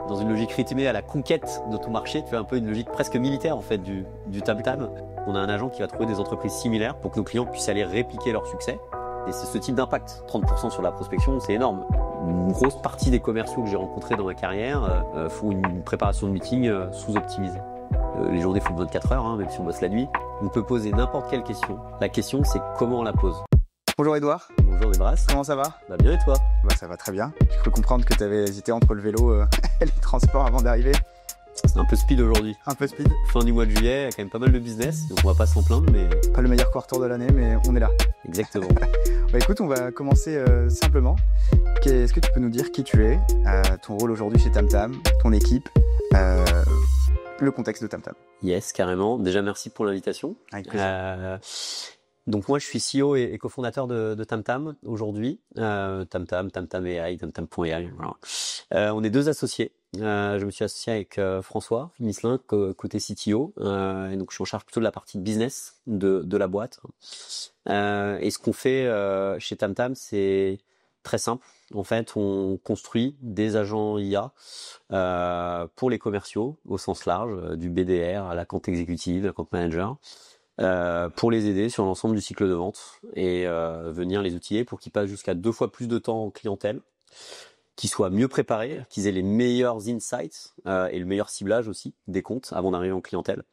dans une logique rythmée à la conquête de ton marché. Tu fais un peu une logique presque militaire en fait du tam-tam. On a un agent qui va trouver des entreprises similaires pour que nos clients puissent aller répliquer leur succès. Et c'est ce type d'impact. 30% sur la prospection, c'est énorme. Une grosse partie des commerciaux que j'ai rencontrés dans ma carrière font une préparation de meeting sous-optimisée. Les journées font 24 heures, même si on bosse la nuit. On peut poser n'importe quelle question. La question, c'est comment on la pose. Bonjour Edouard. Bonjour Debras. Comment ça va ? Bien et toi ? Ça va très bien. J'ai cru comprendre que tu avais hésité entre le vélo et les transports avant d'arriver. C'est un peu speed aujourd'hui. Un peu speed. Fin du mois de juillet, il y a quand même pas mal de business, donc on va pas s'en plaindre, mais... Pas le meilleur quarter de l'année, mais on est là. Exactement. Écoute, on va commencer simplement. Est-ce que tu peux nous dire qui tu es, ton rôle aujourd'hui chez TamTam, ton équipe, le contexte de TamTam ? Yes, carrément. Déjà, merci pour l'invitation. Avec plaisir. Donc moi, je suis CEO et cofondateur de TamTam aujourd'hui. TamTam AI, TamTam.ai. Voilà. On est deux associés. Je me suis associé avec François Misselin, côté CTO. Et donc, je suis en charge plutôt de la partie business de la boîte. Et ce qu'on fait chez TamTam, c'est très simple. En fait, on construit des agents IA pour les commerciaux au sens large, du BDR à la compte exécutive, la compte manager. Pour les aider sur l'ensemble du cycle de vente et venir les outiller pour qu'ils passent jusqu'à 2 fois plus de temps en clientèle, qu'ils soient mieux préparés, qu'ils aient les meilleurs insights et le meilleur ciblage aussi des comptes avant d'arriver en clientèle.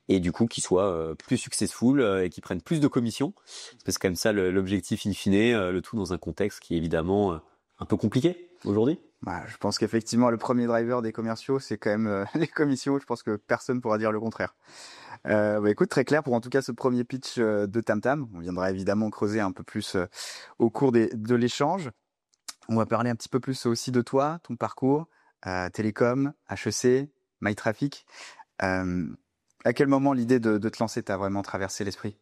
Et du coup, qu'ils soient plus successful et qu'ils prennent plus de commissions. C'est comme ça l'objectif in fine, le tout dans un contexte qui est évidemment un peu compliqué aujourd'hui. Je pense qu'effectivement, le premier driver des commerciaux, c'est quand même les commissions. Je pense que personne ne pourra dire le contraire. Écoute, très clair pour en tout cas ce premier pitch de TamTam. On viendra évidemment creuser un peu plus au cours de l'échange. On va parler un petit peu plus aussi de toi, ton parcours, télécom, HEC, MyTraffic. À quel moment l'idée de te lancer t'a vraiment traversé l'esprit ?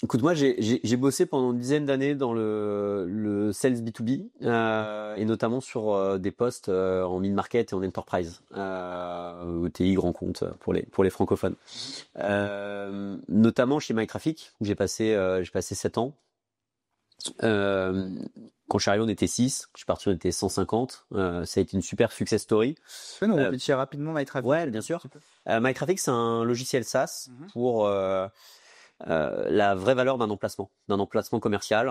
Écoute, moi, j'ai bossé pendant une dizaine d'années dans le sales B2B et notamment sur des postes en mid-market et en enterprise, ETI, grand compte pour les francophones. Notamment chez MyTraffic, où j'ai passé 7 ans. Quand je suis arrivé, on était 6. Quand je suis parti, on était 150. Ça a été une super success story. Tu peux nous repitcher rapidement MyTraffic ? Ouais, bien sûr. MyTraffic, c'est un logiciel SaaS pour la vraie valeur d'un emplacement commercial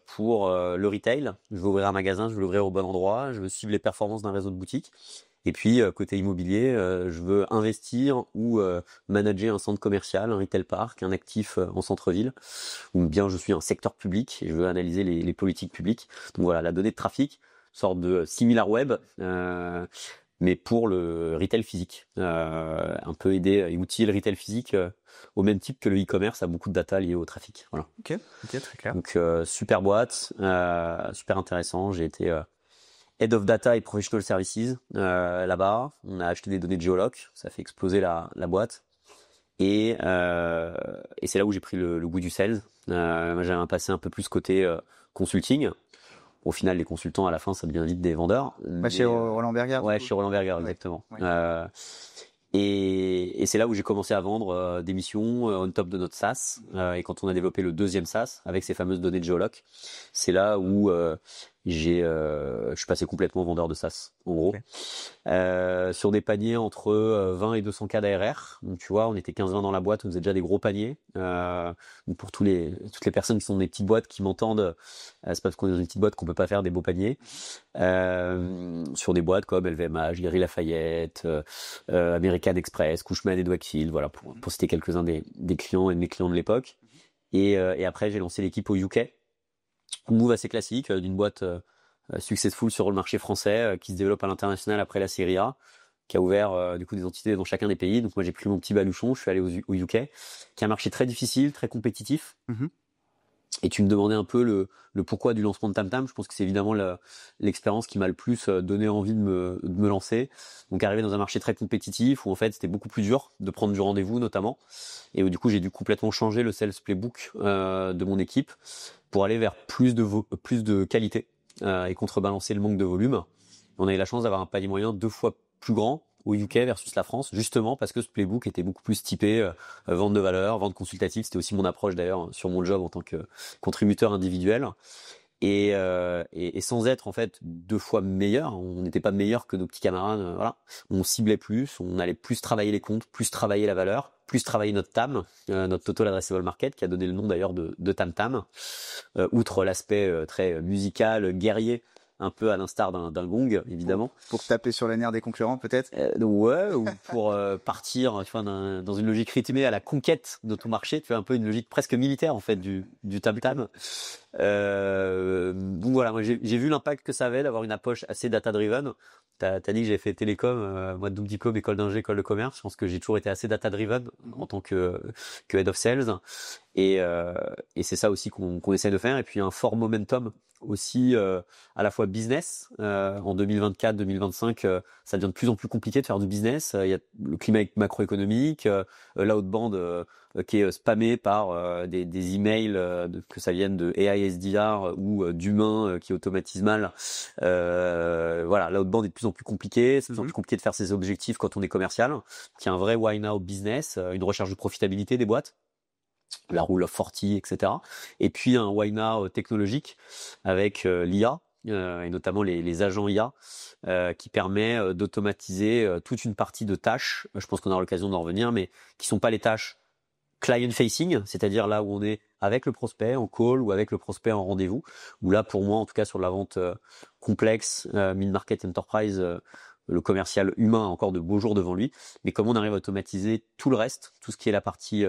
pour le retail. Je veux ouvrir un magasin, je veux l'ouvrir au bon endroit, je veux suivre les performances d'un réseau de boutiques. Et puis côté immobilier, je veux investir ou manager un centre commercial, un retail park, un actif en centre-ville. Ou bien je suis un secteur public et je veux analyser les politiques publiques. Donc voilà, la donnée de trafic, sorte de SimilarWeb. Mais pour le retail physique, un peu aider et outiller le retail physique au même type que le e-commerce a beaucoup de data liée au trafic. Voilà. Ok, très clair. Donc super boîte, super intéressant. J'ai été Head of Data et Professional Services là-bas. On a acheté des données de Geoloc, ça fait exploser la boîte. Et c'est là où j'ai pris le goût du sales. Moi, j'avais passé un peu plus côté consulting. Au final, les consultants, à la fin, ça devient vite des vendeurs. Chez Roland Berger. Ouais, chez Roland Berger, exactement. Ouais. Et c'est là où j'ai commencé à vendre des missions on top de notre SaaS. Et quand on a développé le deuxième SaaS avec ces fameuses données de Geoloc, c'est là où je suis passé complètement vendeur de SaaS, en gros. Okay. Sur des paniers entre 20 et 200 k d'ARR. Donc, tu vois, on était 15-20 dans la boîte, on faisait déjà des gros paniers. Donc pour toutes les personnes qui sont dans des petites boîtes qui m'entendent, c'est pas parce qu'on est dans une petite boîte qu'on peut pas faire des beaux paniers. Sur des boîtes comme LVMH, Galeries Lafayette, American Express, Cushman & Wakefield, voilà, pour citer quelques-uns des clients et de mes clients de l'époque. Et après, j'ai lancé l'équipe au UK. Move assez classique d'une boîte successful sur le marché français qui se développe à l'international après la Série A, qui a ouvert du coup des entités dans chacun des pays. Donc moi j'ai pris mon petit baluchon, je suis allé au UK, qui est un marché très difficile, très compétitif. Et tu me demandais un peu le pourquoi du lancement de TamTam. Je pense que c'est évidemment l'expérience qui m'a le plus donné envie de me lancer. Donc arriver dans un marché très compétitif où en fait c'était beaucoup plus dur de prendre du rendez-vous notamment. Et où du coup j'ai dû complètement changer le sales playbook de mon équipe pour aller vers plus de qualité et contrebalancer le manque de volume. On a eu la chance d'avoir un panier moyen 2 fois plus grand au UK versus la France, justement parce que ce playbook était beaucoup plus typé vente de valeur, vente consultative. C'était aussi mon approche d'ailleurs sur mon job en tant que contributeur individuel. et sans être en fait 2 fois meilleur, on n'était pas meilleur que nos petits camarades, voilà. On ciblait plus, on allait plus travailler les comptes, plus travailler la valeur, plus travailler notre TAM, notre Total Addressable Market, qui a donné le nom d'ailleurs de TamTam. Outre l'aspect très musical, guerrier, un peu à l'instar d'un gong, évidemment. Pour taper sur les nerfs des concurrents, peut-être. Ouais, ou pour partir, tu vois, dans une logique rythmée à la conquête de ton marché, tu fais un peu une logique presque militaire en fait du TamTam. Donc voilà, moi j'ai vu l'impact que ça avait d'avoir une approche assez data-driven. T'as dit que j'ai fait télécom, moi double diplôme, école d'ingé, école de commerce. Je pense que j'ai toujours été assez data-driven en tant que head of sales. Et c'est ça aussi qu'on essaie de faire. Et puis un fort momentum aussi à la fois business. En 2024-2025, ça devient de plus en plus compliqué de faire du business. Il y a le climat macroéconomique, l'outbound qui est spammé par des emails, que ça vienne de AI SDR ou d'humains qui automatisent mal. Voilà, l'outbound est de plus en plus compliqué. C'est de plus en plus compliqué de faire ses objectifs quand on est commercial. Il y a un vrai why now business, une recherche de profitabilité des boîtes, la rule of 40, etc. Et puis un why now technologique avec l'IA, et notamment les agents IA, qui permet d'automatiser toute une partie de tâches. Je pense qu'on aura l'occasion d'en revenir, mais qui sont pas les tâches client facing, c'est-à-dire là où on est avec le prospect en call ou avec le prospect en rendez-vous, où là pour moi en tout cas sur de la vente complexe, mid-market enterprise, le commercial humain a encore de beaux jours devant lui, mais comment on arrive à automatiser tout le reste, tout ce qui est la partie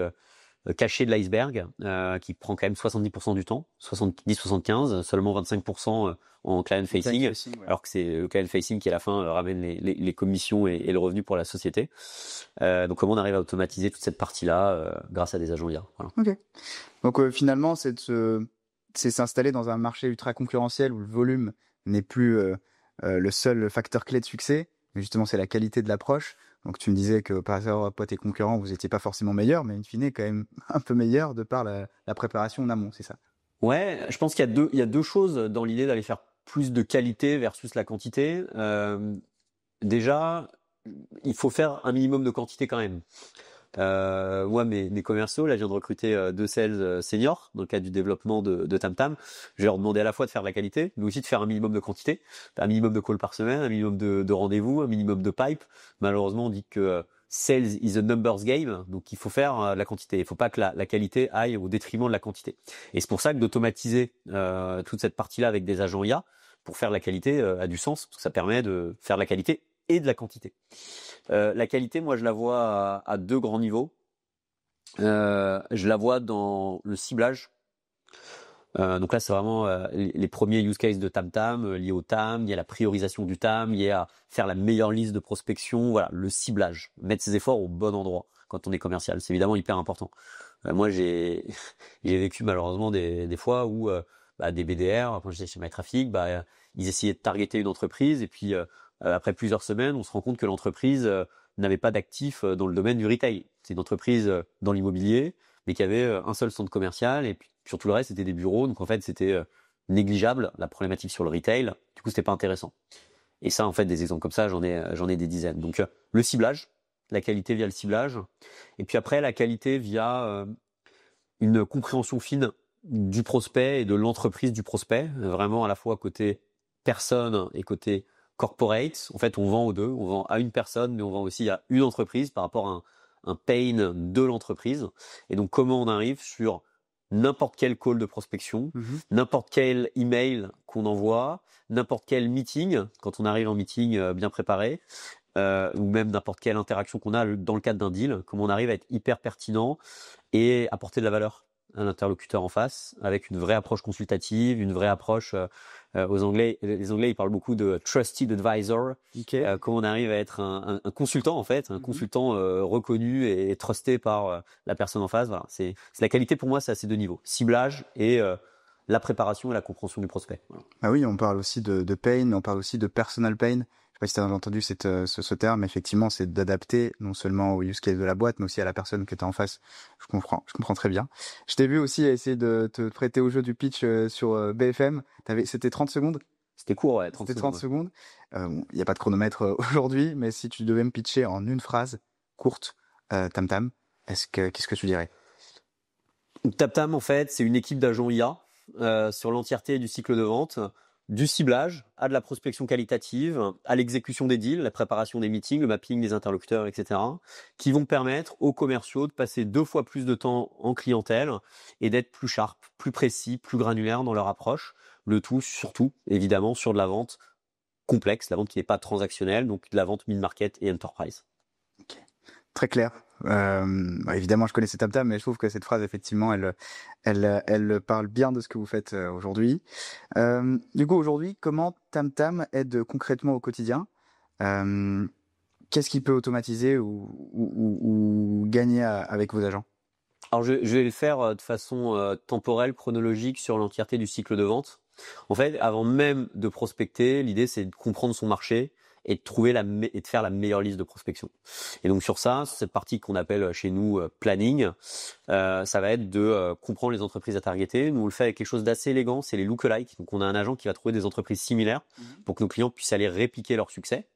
cachée de l'iceberg, qui prend quand même 70% du temps, 70-75, seulement 25% en client facing, ouais. Alors que c'est le client facing qui à la fin ramène les commissions et le revenu pour la société. Donc comment on arrive à automatiser toute cette partie-là grâce à des agents IA. Voilà. Ok. Donc finalement, c'est s'installer dans un marché ultra concurrentiel où le volume n'est plus le seul facteur clé de succès, mais justement c'est la qualité de l'approche. Donc tu me disais que par rapport à tes concurrents, vous n'étiez pas forcément meilleur, mais in fine quand même un peu meilleur de par la préparation en amont, c'est ça? Ouais, je pense qu'il y a deux choses dans l'idée d'aller faire plus de qualité versus la quantité. Déjà, il faut faire un minimum de quantité quand même. Moi, mes commerciaux, là, je viens de recruter 2 sales seniors dans le cadre du développement de TamTam. Je vais leur demander à la fois de faire de la qualité, mais aussi de faire un minimum de quantité, un minimum de calls par semaine, un minimum de rendez-vous, un minimum de pipe. Malheureusement, on dit que sales is a numbers game, donc il faut faire de la quantité. Il faut pas que la qualité aille au détriment de la quantité. Et c'est pour ça que d'automatiser toute cette partie-là avec des agents IA pour faire de la qualité a du sens, parce que ça permet de faire de la qualité et de la quantité. La qualité, moi, je la vois à 2 grands niveaux. Je la vois dans le ciblage. Donc là, c'est vraiment les premiers use cases de TamTam liés au TAM. Il y a la priorisation du TAM, il y a faire la meilleure liste de prospection. Voilà, le ciblage, mettre ses efforts au bon endroit quand on est commercial, c'est évidemment hyper important. Moi, j'ai vécu malheureusement des fois où des BDR, quand j'étais chez MyTraffic, ils essayaient de targeter une entreprise et puis après plusieurs semaines, on se rend compte que l'entreprise n'avait pas d'actifs dans le domaine du retail. C'est une entreprise dans l'immobilier, mais qui avait un seul centre commercial et puis sur tout le reste, c'était des bureaux. Donc en fait, c'était négligeable la problématique sur le retail. Du coup, c'était pas intéressant. Et ça, en fait, des exemples comme ça, j'en ai des dizaines. Donc le ciblage, la qualité via le ciblage, et puis après la qualité via une compréhension fine du prospect et de l'entreprise du prospect, vraiment à la fois côté personne et côté corporate. En fait, on vend aux deux, on vend à une personne, mais on vend aussi à une entreprise par rapport à un pain de l'entreprise. Et donc, comment on arrive sur n'importe quel call de prospection, n'importe quel email qu'on envoie, n'importe quel meeting, quand on arrive en meeting bien préparé, ou même n'importe quelle interaction qu'on a dans le cadre d'un deal, comment on arrive à être hyper pertinent et apporter de la valeur à l'interlocuteur en face, avec une vraie approche consultative, une vraie approche aux Anglais. Les Anglais, ils parlent beaucoup de trusted advisor. Okay. Comment on arrive à être un consultant en fait, un consultant reconnu et trusté par la personne en face. Voilà, c'est la qualité pour moi, c'est à ces 2 niveaux, ciblage et la préparation et la compréhension du prospect. Voilà. Ah oui, on parle aussi de pain, mais on parle aussi de personal pain. Je sais pas si tu as entendu ce terme, effectivement, c'est d'adapter non seulement au use case de la boîte, mais aussi à la personne que tu as en face. Je comprends très bien. Je t'ai vu aussi essayer de te prêter au jeu du pitch sur BFM. C'était 30 secondes? C'était court, ouais, 30 secondes. Il n'y a pas de chronomètre aujourd'hui, mais si tu devais me pitcher en une phrase courte, TamTam, qu'est-ce que tu dirais? TamTam, en fait, c'est une équipe d'agents IA sur l'entièreté du cycle de vente, du ciblage à de la prospection qualitative, à l'exécution des deals, la préparation des meetings, le mapping des interlocuteurs, etc., qui vont permettre aux commerciaux de passer 2 fois plus de temps en clientèle et d'être plus sharp, plus précis, plus granulaire dans leur approche. Le tout, surtout, évidemment, sur de la vente complexe, la vente qui n'est pas transactionnelle, donc de la vente mid-market et enterprise. Okay. Très clair. Évidemment, je connaissais TamTam, mais je trouve que cette phrase, effectivement, elle parle bien de ce que vous faites aujourd'hui. Du coup, aujourd'hui, comment TamTam aide concrètement au quotidien? Qu'est-ce qu'il peut automatiser ou gagner avec vos agents? Alors, je vais le faire de façon temporelle, chronologique, sur l'entièreté du cycle de vente. En fait, avant même de prospecter, l'idée, c'est de comprendre son marché et de trouver et de faire la meilleure liste de prospection. Et donc sur ça, cette partie qu'on appelle chez nous planning, ça va être de comprendre les entreprises à targeter. Nous on le fait avec quelque chose d'assez élégant, c'est les lookalike. Donc on a un agent qui va trouver des entreprises similaires pour que nos clients puissent aller répliquer leur succès.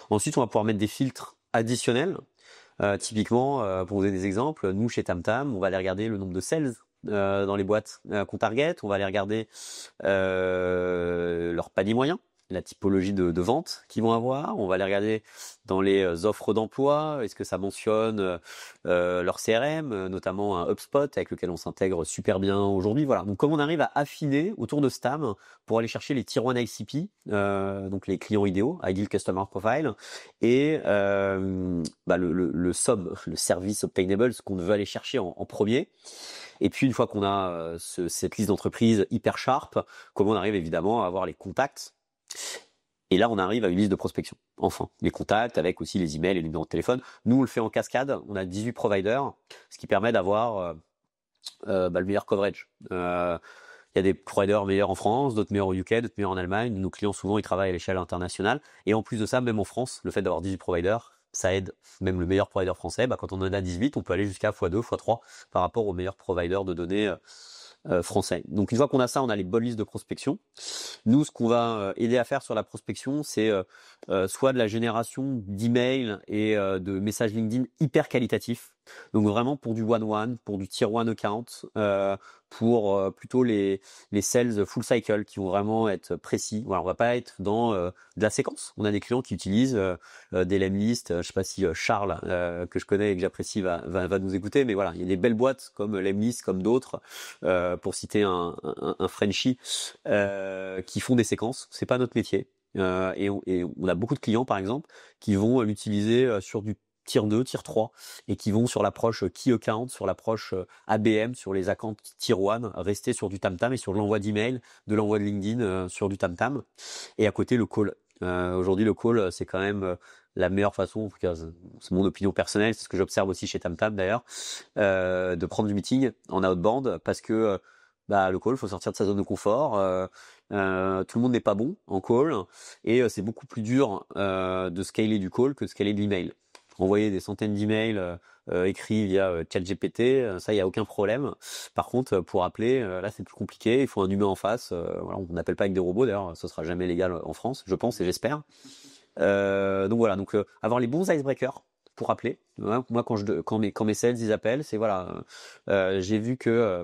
Ensuite, on va pouvoir mettre des filtres additionnels. Typiquement, pour vous donner des exemples, nous chez TamTam, on va aller regarder le nombre de sales dans les boîtes qu'on target, on va aller regarder leur panier moyen, la typologie de vente qu'ils vont avoir, on va aller regarder dans les offres d'emploi, est-ce que ça mentionne leur CRM, notamment un HubSpot avec lequel on s'intègre super bien aujourd'hui. Voilà. Donc comme on arrive à affiner autour de Stam pour aller chercher les Tier 1 ICP, donc les clients idéaux, Ideal Customer Profile, et le SOB, le Service Obtainable, ce qu'on veut aller chercher en premier. Et puis une fois qu'on a cette liste d'entreprises hyper sharp, comment on arrive évidemment à avoir les contacts. Et là, on arrive à une liste de prospection. Enfin, les contacts avec aussi les emails et les numéros de téléphone. Nous, on le fait en cascade. On a 18 providers, ce qui permet d'avoir le meilleur coverage. Il y a des providers meilleurs en France, d'autres meilleurs au UK, d'autres meilleurs en Allemagne. Nos clients, souvent, ils travaillent à l'échelle internationale. Et en plus de ça, même en France, le fait d'avoir 18 providers, ça aide même le meilleur provider français. Quand on en a 18, on peut aller jusqu'à x2, x3 par rapport au meilleur provider de données français. Donc une fois qu'on a ça, on a les bonnes listes de prospection. Nous, ce qu'on va aider à faire sur la prospection, c'est soit de la génération d'emails et de messages LinkedIn hyper qualitatifs. Donc vraiment pour du one-one, pour du tier 1 account, pour plutôt les sales full cycle qui vont vraiment être précis. Voilà, on va pas être dans de la séquence. On a des clients qui utilisent des lemlist. Je sais pas si Charles, que je connais et que j'apprécie, va nous écouter, mais voilà, il y a des belles boîtes comme lemlist, comme d'autres, pour citer un Frenchie, qui font des séquences. C'est pas notre métier. Et on a beaucoup de clients, par exemple, qui vont l'utiliser sur du tier 2, tier 3 et qui vont sur l'approche key account, sur l'approche ABM, sur les accounts tier 1, rester sur du TamTam et sur l'envoi d'email, de l'envoi de LinkedIn sur du TamTam. Et à côté, le call. Aujourd'hui, le call, c'est quand même la meilleure façon, en tout cas, c'est mon opinion personnelle, c'est ce que j'observe aussi chez TamTam d'ailleurs, de prendre du meeting en outbound parce que le call, faut sortir de sa zone de confort. Tout le monde n'est pas bon en call et c'est beaucoup plus dur de scaler du call que de scaler de l'email. Envoyer des centaines d'emails écrits via ChatGPT, ça, il n'y a aucun problème. Par contre, pour appeler, là, c'est plus compliqué. Il faut un humain en face. Voilà, on n'appelle pas avec des robots. D'ailleurs, ce sera jamais légal en France, je pense et j'espère. Donc voilà, avoir les bons icebreakers pour appeler. Moi, quand mes sales ils appellent, c'est voilà, j'ai vu que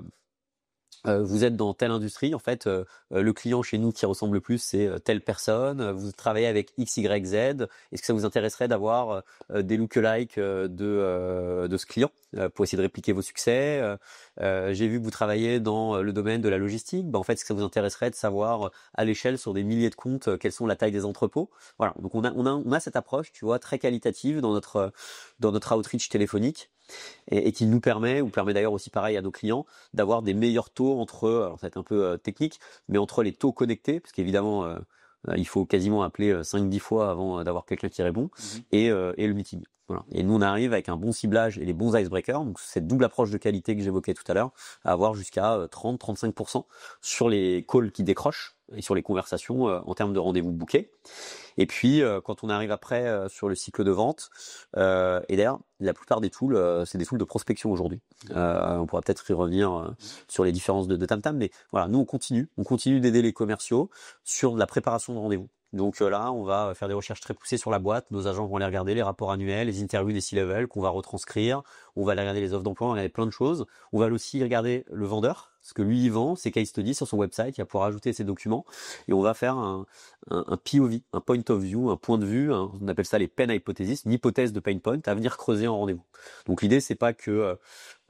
vous êtes dans telle industrie, en fait, le client chez nous qui ressemble le plus, c'est telle personne, vous travaillez avec X, Y, Z, est-ce que ça vous intéresserait d'avoir des lookalikes de ce client pour essayer de répliquer vos succès? J'ai vu que vous travaillez dans le domaine de la logistique, en fait, est-ce que ça vous intéresserait de savoir à l'échelle sur des milliers de comptes quelles sont la taille des entrepôts? Voilà, donc on a cette approche, tu vois, très qualitative dans notre outreach téléphonique. Et qui nous permet, ou permet d'ailleurs aussi pareil à nos clients, d'avoir des meilleurs taux entre, alors ça va être un peu technique, mais entre les taux connectés, parce qu'évidemment, il faut quasiment appeler 5-10 fois avant d'avoir quelqu'un qui répond, et le meeting. Voilà. Et nous, on arrive avec un bon ciblage et les bons icebreakers, donc cette double approche de qualité que j'évoquais tout à l'heure, à avoir jusqu'à 30-35% sur les calls qui décrochent et sur les conversations en termes de rendez-vous bookés. Et puis, quand on arrive après sur le cycle de vente, et d'ailleurs, la plupart des tools, c'est des tools de prospection aujourd'hui. On pourra peut-être y revenir sur les différences de TamTam, mais voilà, nous, on continue d'aider les commerciaux sur la préparation de rendez-vous. Donc là, on va faire des recherches très poussées sur la boîte. Nos agents vont aller regarder les rapports annuels, les interviews des C-level qu'on va retranscrire. On va aller regarder les offres d'emploi, on va regarder plein de choses. On va aussi regarder le vendeur, ce que lui il vend, ses case studies sur son website, il va pouvoir ajouter ses documents et on va faire un POV, un point of view, un point de vue, on appelle ça les pain hypothesis, une hypothèse de pain point à venir creuser en rendez-vous. Donc l'idée c'est pas que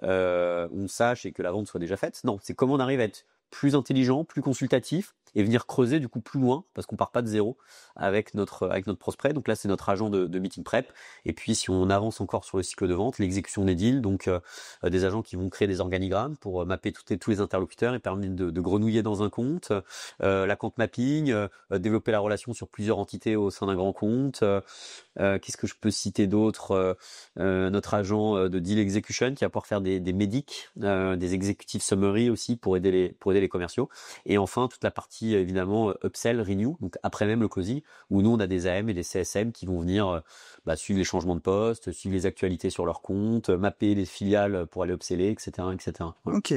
on sache et que la vente soit déjà faite, non, c'est comment on arrive à être plus intelligent, plus consultatif et venir creuser du coup plus loin parce qu'on part pas de zéro avec notre prospect. Donc là c'est notre agent de meeting prep. Et puis si on avance encore sur le cycle de vente, l'exécution des deals, donc des agents qui vont créer des organigrammes pour mapper tous les interlocuteurs et permettre de grenouiller dans un compte, la compte mapping, développer la relation sur plusieurs entités au sein d'un grand compte. Qu'est-ce que je peux citer d'autre, notre agent de deal execution qui va pouvoir faire des médics, des executive summary aussi pour aider les commerciaux. Et enfin toute la partie évidemment upsell, renew, donc après même le closing, où nous on a des AM et des CSM qui vont venir suivre les changements de poste, suivre les actualités sur leur compte, mapper les filiales pour aller upseller, etc., etc. Voilà. Ok,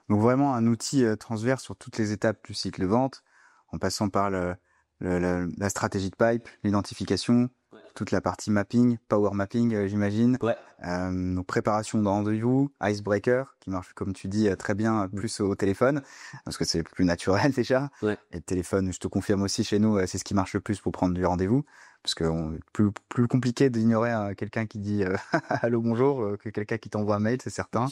donc vraiment un outil transverse sur toutes les étapes du cycle de vente, en passant par la stratégie de pipe, l'identification, toute la partie mapping, power mapping, j'imagine. Ouais. Donc préparation de rendez-vous, icebreaker, qui marche comme tu dis très bien plus au téléphone, parce que c'est plus naturel déjà. Ouais. Et le téléphone, je te confirme aussi chez nous, c'est ce qui marche le plus pour prendre du rendez-vous, parce que plus compliqué d'ignorer quelqu'un qui dit allô bonjour que quelqu'un qui t'envoie un mail, c'est certain.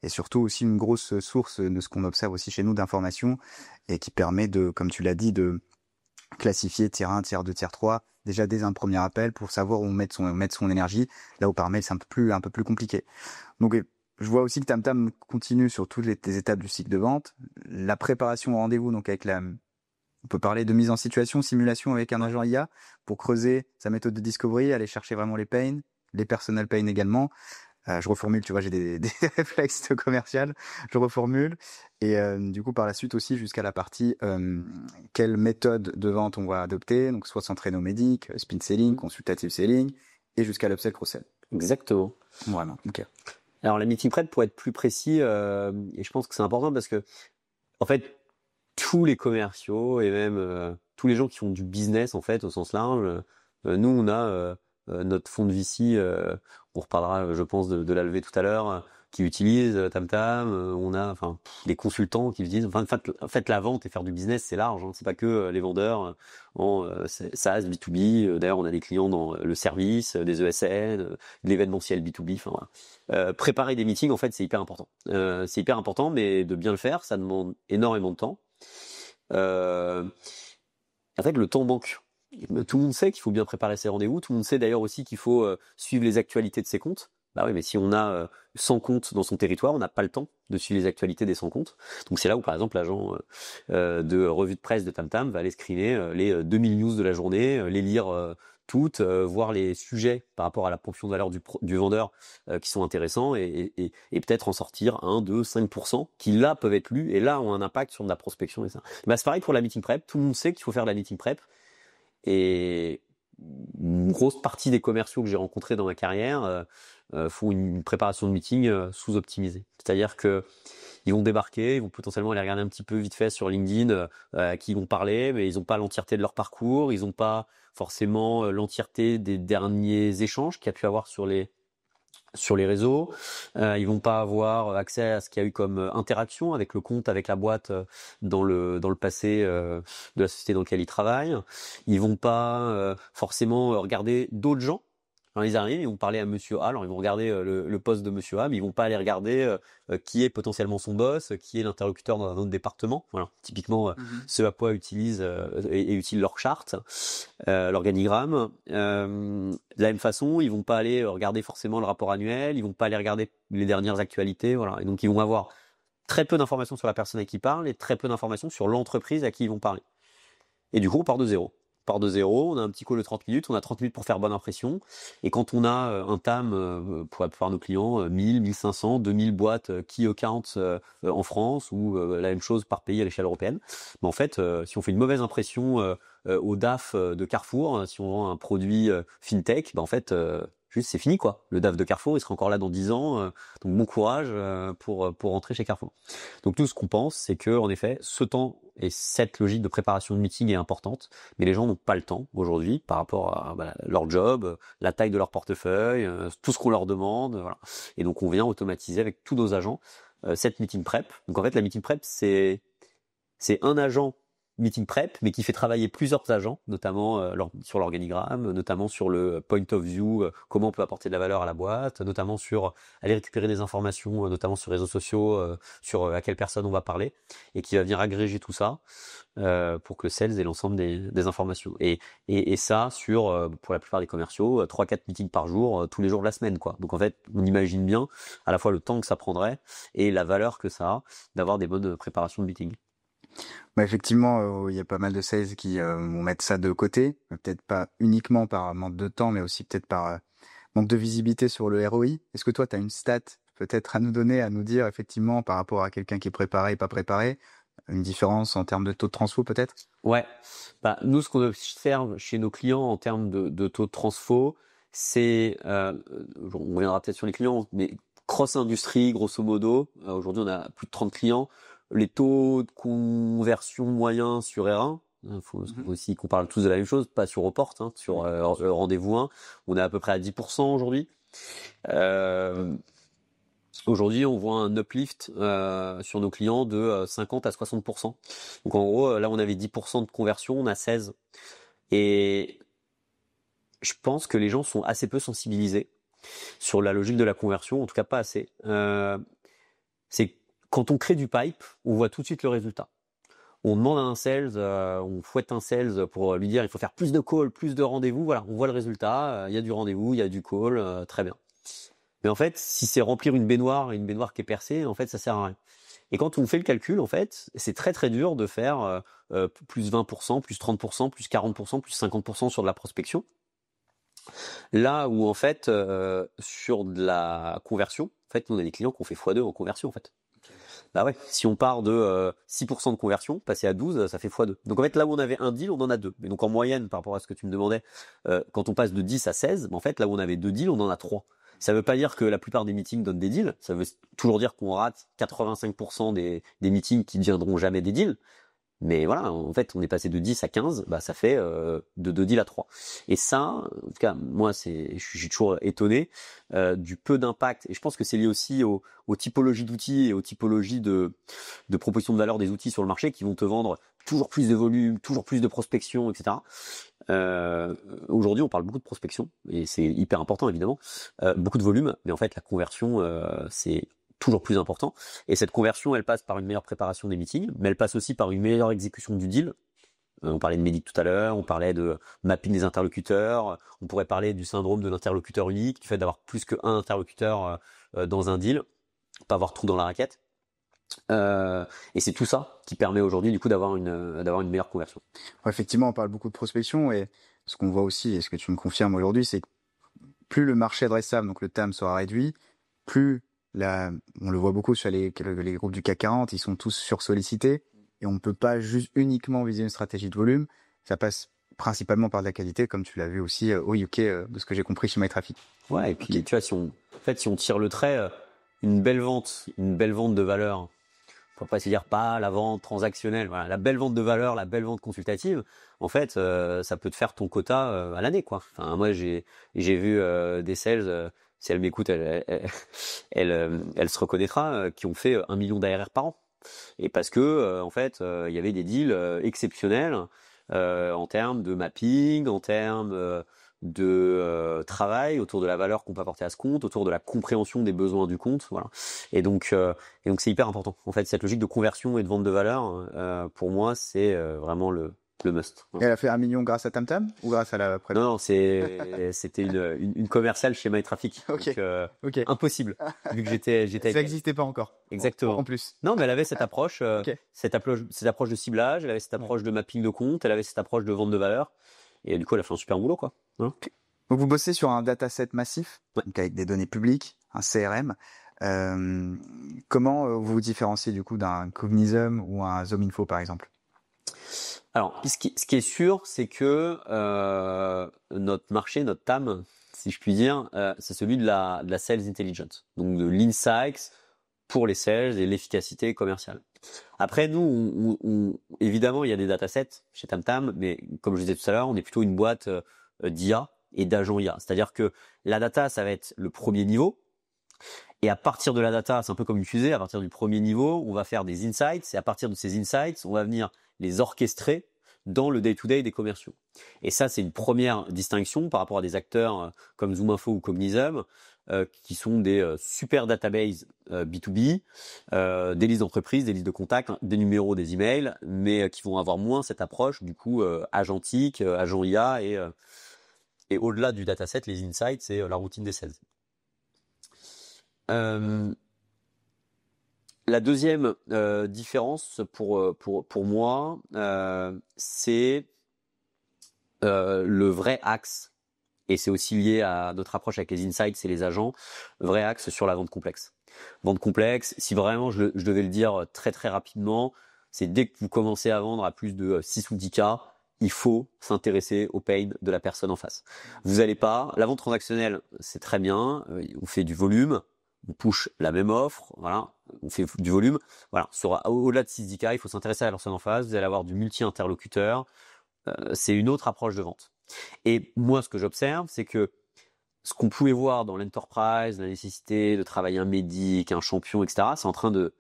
Et surtout aussi une grosse source de ce qu'on observe aussi chez nous d'informations et qui permet de, comme tu l'as dit, de classifier tiers 1, tiers 2, tiers 3 déjà dès un premier appel pour savoir où mettre son énergie, là où par mail c'est un peu plus compliqué. Donc je vois aussi que TamTam continue sur toutes les étapes du cycle de vente, la préparation au rendez-vous, donc avec on peut parler de mise en situation, simulation avec un agent IA pour creuser sa méthode de discovery, aller chercher vraiment les pains, les personal pains également. Je reformule, tu vois, j'ai des réflexes de commercial, je reformule. Et du coup, par la suite aussi, jusqu'à la partie quelle méthode de vente on va adopter, donc soit centré médic, spin selling, consultative selling, et jusqu'à l'upsell cross-sell. Exactement. Vraiment, ok. Alors la meeting prep, pour être plus précis, et je pense que c'est important parce que, en fait, tous les commerciaux et même tous les gens qui font du business, en fait, au sens large, nous, on a notre fonds de VC, on reparlera, je pense, de la levée tout à l'heure, qui utilise TamTam. On a, les consultants qui utilisent. En fait, la vente et faire du business, c'est large. C'est pas que les vendeurs en SaaS, B2B. D'ailleurs, on a des clients dans le service, des ESN, de l'événementiel B2B. Voilà. Préparer des meetings, en fait, c'est hyper important. C'est hyper important, mais de bien le faire, ça demande énormément de temps. En fait, le temps manque. Tout le monde sait qu'il faut bien préparer ses rendez-vous. Tout le monde sait d'ailleurs aussi qu'il faut suivre les actualités de ses comptes. Bah oui, mais si on a 100 comptes dans son territoire, on n'a pas le temps de suivre les actualités des 100 comptes. Donc c'est là où, par exemple, l'agent de revue de presse de TamTam va aller screener les 2000 news de la journée, les lire toutes, voir les sujets par rapport à la proposition de valeur du vendeur qui sont intéressants et peut-être en sortir 1, 2, 5% qui là peuvent être lus et là ont un impact sur de la prospection et ça. Bah, c'est pareil pour la meeting prep. Tout le monde sait qu'il faut faire de la meeting prep. Et une grosse partie des commerciaux que j'ai rencontrés dans ma carrière font une préparation de meeting sous-optimisée. C'est-à-dire que ils vont débarquer, ils vont potentiellement aller regarder un petit peu vite fait sur LinkedIn à qui ils vont parler, mais ils n'ont pas l'entièreté de leur parcours, ils n'ont pas forcément l'entièreté des derniers échanges qu'il y a pu avoir sur les réseaux, ils vont pas avoir accès à ce qu'il y a eu comme interaction avec le compte, avec la boîte dans le passé de la société dans laquelle ils travaillent. Ils vont pas forcément regarder d'autres gens. Quand ils arrivent, ils vont parler à Monsieur A. Alors ils vont regarder le poste de Monsieur A, mais ils vont pas aller regarder qui est potentiellement son boss, qui est l'interlocuteur dans un autre département. Voilà, typiquement ce à quoi utilisent et utilisent leur charte, l'organigramme. De la même façon, ils vont pas aller regarder forcément le rapport annuel, ils vont pas aller regarder les dernières actualités. Voilà, et donc ils vont avoir très peu d'informations sur la personne à qui ils parlent et très peu d'informations sur l'entreprise à qui ils vont parler. Et du coup, on part de zéro. On a un petit call de 30 minutes, on a 30 minutes pour faire bonne impression. Et quand on a un TAM pour la plupart de nos clients, 1000, 1500, 2000 boîtes key accounts en France ou la même chose par pays à l'échelle européenne, mais en fait, si on fait une mauvaise impression au DAF de Carrefour, si on vend un produit fintech, en fait, juste c'est fini quoi. Le DAF de Carrefour, il sera encore là dans 10 ans, donc bon courage pour rentrer chez Carrefour. Donc tout ce qu'on pense, c'est que en effet, ce temps et cette logique de préparation de meeting est importante, mais les gens n'ont pas le temps aujourd'hui par rapport à leur job, la taille de leur portefeuille, tout ce qu'on leur demande, voilà. Et donc on vient automatiser avec tous nos agents 7 meeting prep. Donc en fait, la meeting prep, c'est un agent meeting prep, mais qui fait travailler plusieurs agents, notamment sur l'organigramme, notamment sur le point of view, comment on peut apporter de la valeur à la boîte, notamment sur aller récupérer des informations, notamment sur les réseaux sociaux, sur à quelle personne on va parler, et qui va venir agréger tout ça pour que le sales ait l'ensemble des informations. Et ça sur, pour la plupart des commerciaux, 3-4 meetings par jour, tous les jours de la semaine, quoi. Donc en fait, on imagine bien à la fois le temps que ça prendrait et la valeur que ça a d'avoir des bonnes préparations de meetings. Bah effectivement, il y a pas mal de sales qui vont mettre ça de côté, peut-être pas uniquement par manque de temps, mais aussi peut-être par manque de visibilité sur le ROI. Est-ce que toi, tu as une stat peut-être à nous donner, à nous dire effectivement par rapport à quelqu'un qui est préparé et pas préparé, une différence en termes de taux de transfo peut-être? Ouais, bah, nous, ce qu'on observe chez nos clients en termes de taux de transfo, c'est, on reviendra peut-être sur les clients, mais cross-industrie, grosso modo, aujourd'hui on a plus de 30 clients, les taux de conversion moyens sur R1, faut aussi qu'on parle tous de la même chose, pas sur Report, sur Rendez-vous 1, on est à peu près à 10% aujourd'hui. Aujourd'hui, on voit un uplift sur nos clients de 50 à 60%. Donc en gros, là on avait 10% de conversion, on a 16. Et je pense que les gens sont assez peu sensibilisés sur la logique de la conversion, en tout cas pas assez. C'est quand on crée du pipe, on voit tout de suite le résultat. On demande à un sales, on fouette un sales pour lui dire il faut faire plus de calls, plus de rendez-vous. Voilà, on voit le résultat. Il y a du rendez-vous, il y a du call, très bien. Mais en fait, si c'est remplir une baignoire qui est percée, en fait, ça sert à rien. Et quand on fait le calcul, en fait, c'est très très dur de faire plus 20%, plus 30%, plus 40%, plus 50% sur de la prospection. Là où en fait, sur de la conversion, en fait, nous on a des clients qui ont fait x2 en conversion en fait. Bah ouais, si on part de 6% de conversion, passer à 12, ça fait x2. Donc en fait, là où on avait un deal, on en a deux. Et donc en moyenne, par rapport à ce que tu me demandais, quand on passe de 10 à 16, en fait, là où on avait 2 deals, on en a 3. Ça veut pas dire que la plupart des meetings donnent des deals. Ça veut toujours dire qu'on rate 85% des meetings qui ne deviendront jamais des deals. Mais voilà, en fait, on est passé de 10 à 15, bah ça fait de 2 deals à 3. Et ça, en tout cas, moi, je suis toujours étonné du peu d'impact. Et je pense que c'est lié aussi aux typologies d'outils et aux typologies de propositions de valeur des outils sur le marché qui vont te vendre toujours plus de volume, toujours plus de prospection, etc. Aujourd'hui, on parle beaucoup de prospection et c'est hyper important évidemment, beaucoup de volume, mais en fait, la conversion, c'est toujours plus important. Et cette conversion, elle passe par une meilleure préparation des meetings, mais elle passe aussi par une meilleure exécution du deal. On parlait de Médic tout à l'heure, on parlait de mapping des interlocuteurs, on pourrait parler du syndrome de l'interlocuteur unique, du fait d'avoir plus qu'un interlocuteur dans un deal, pas avoir tout dans la raquette. Et c'est tout ça qui permet aujourd'hui du coup d'avoir une meilleure conversion. Ouais, effectivement, on parle beaucoup de prospection et ce qu'on voit aussi, et ce que tu me confirmes aujourd'hui, c'est que plus le marché adressable, donc le TAM, sera réduit, plus là, on le voit beaucoup sur les groupes du CAC 40, ils sont tous sursollicités et on ne peut pas juste uniquement viser une stratégie de volume. Ça passe principalement par de la qualité, comme tu l'as vu aussi au UK, de ce que j'ai compris chez MyTraffic. Ouais, et puis tu vois, si on tire le trait, une belle vente de valeur, faut pas se dire pas la vente transactionnelle, voilà, la belle vente de valeur, la belle vente consultative, en fait, ça peut te faire ton quota à l'année, quoi. Enfin, moi, j'ai vu des sales, si elle m'écoute, elle se reconnaîtra, qui ont fait 1 million d'ARR par an. Et parce que, en fait, il y avait des deals exceptionnels en termes de mapping, en termes de travail autour de la valeur qu'on peut apporter à ce compte, autour de la compréhension des besoins du compte, voilà. Et donc c'est hyper important. En fait, cette logique de conversion et de vente de valeur, pour moi, c'est vraiment le must. Et elle a fait 1 million grâce à TamTam ou grâce à la prépa? Non, c'était une commerciale chez MyTraffic. Okay. Donc, okay. Impossible, vu que j'étais Ça n'existait pas encore. Exactement. En plus. Non, mais elle avait cette approche, Okay. cette approche de ciblage, elle avait cette approche de mapping de compte, elle avait cette approche de vente de valeur. Et du coup, elle a fait un super boulot, quoi. Hein. Donc, vous bossez sur un dataset massif, donc avec des données publiques, un CRM. Comment vous vous différenciez du coup d'un Cognism ou un ZoomInfo, par exemple? Alors, ce qui est sûr, c'est que notre marché, notre TAM, si je puis dire, c'est celui de la sales intelligence, donc de l'insights pour les sales et l'efficacité commerciale. Après, nous, évidemment, il y a des datasets chez TamTam, mais comme je disais tout à l'heure, on est plutôt une boîte d'IA et d'agents IA. C'est-à-dire que la data, ça va être le premier niveau. Et à partir de la data, c'est un peu comme une fusée, à partir du premier niveau, on va faire des insights, et à partir de ces insights, on va venir les orchestrer dans le day-to-day des commerciaux. Et ça, c'est une première distinction par rapport à des acteurs comme ZoomInfo ou Cognism, qui sont des super databases B2B, des listes d'entreprises, des listes de contacts, des numéros, des emails, mais qui vont avoir moins cette approche, du coup, agentique, agent IA, et au-delà du dataset, les insights, c'est la routine des sales. La deuxième différence pour moi, c'est le vrai axe, et c'est aussi lié à notre approche avec les insights et les agents, vrai axe sur la vente complexe. Vente complexe, si vraiment je devais le dire très très rapidement, c'est dès que vous commencez à vendre à plus de 6 ou 10 cas, il faut s'intéresser au pain de la personne en face. Vous allez pas, la vente transactionnelle, c'est très bien, on fait du volume, on push la même offre, voilà, on fait du volume, voilà, au-delà de 6-10 cas, il faut s'intéresser à la personne en face, vous allez avoir du multi-interlocuteur, c'est une autre approche de vente. Et moi, ce que j'observe, c'est que ce qu'on pouvait voir dans l'enterprise, la nécessité de travailler un médic, un champion, etc., c'est en train de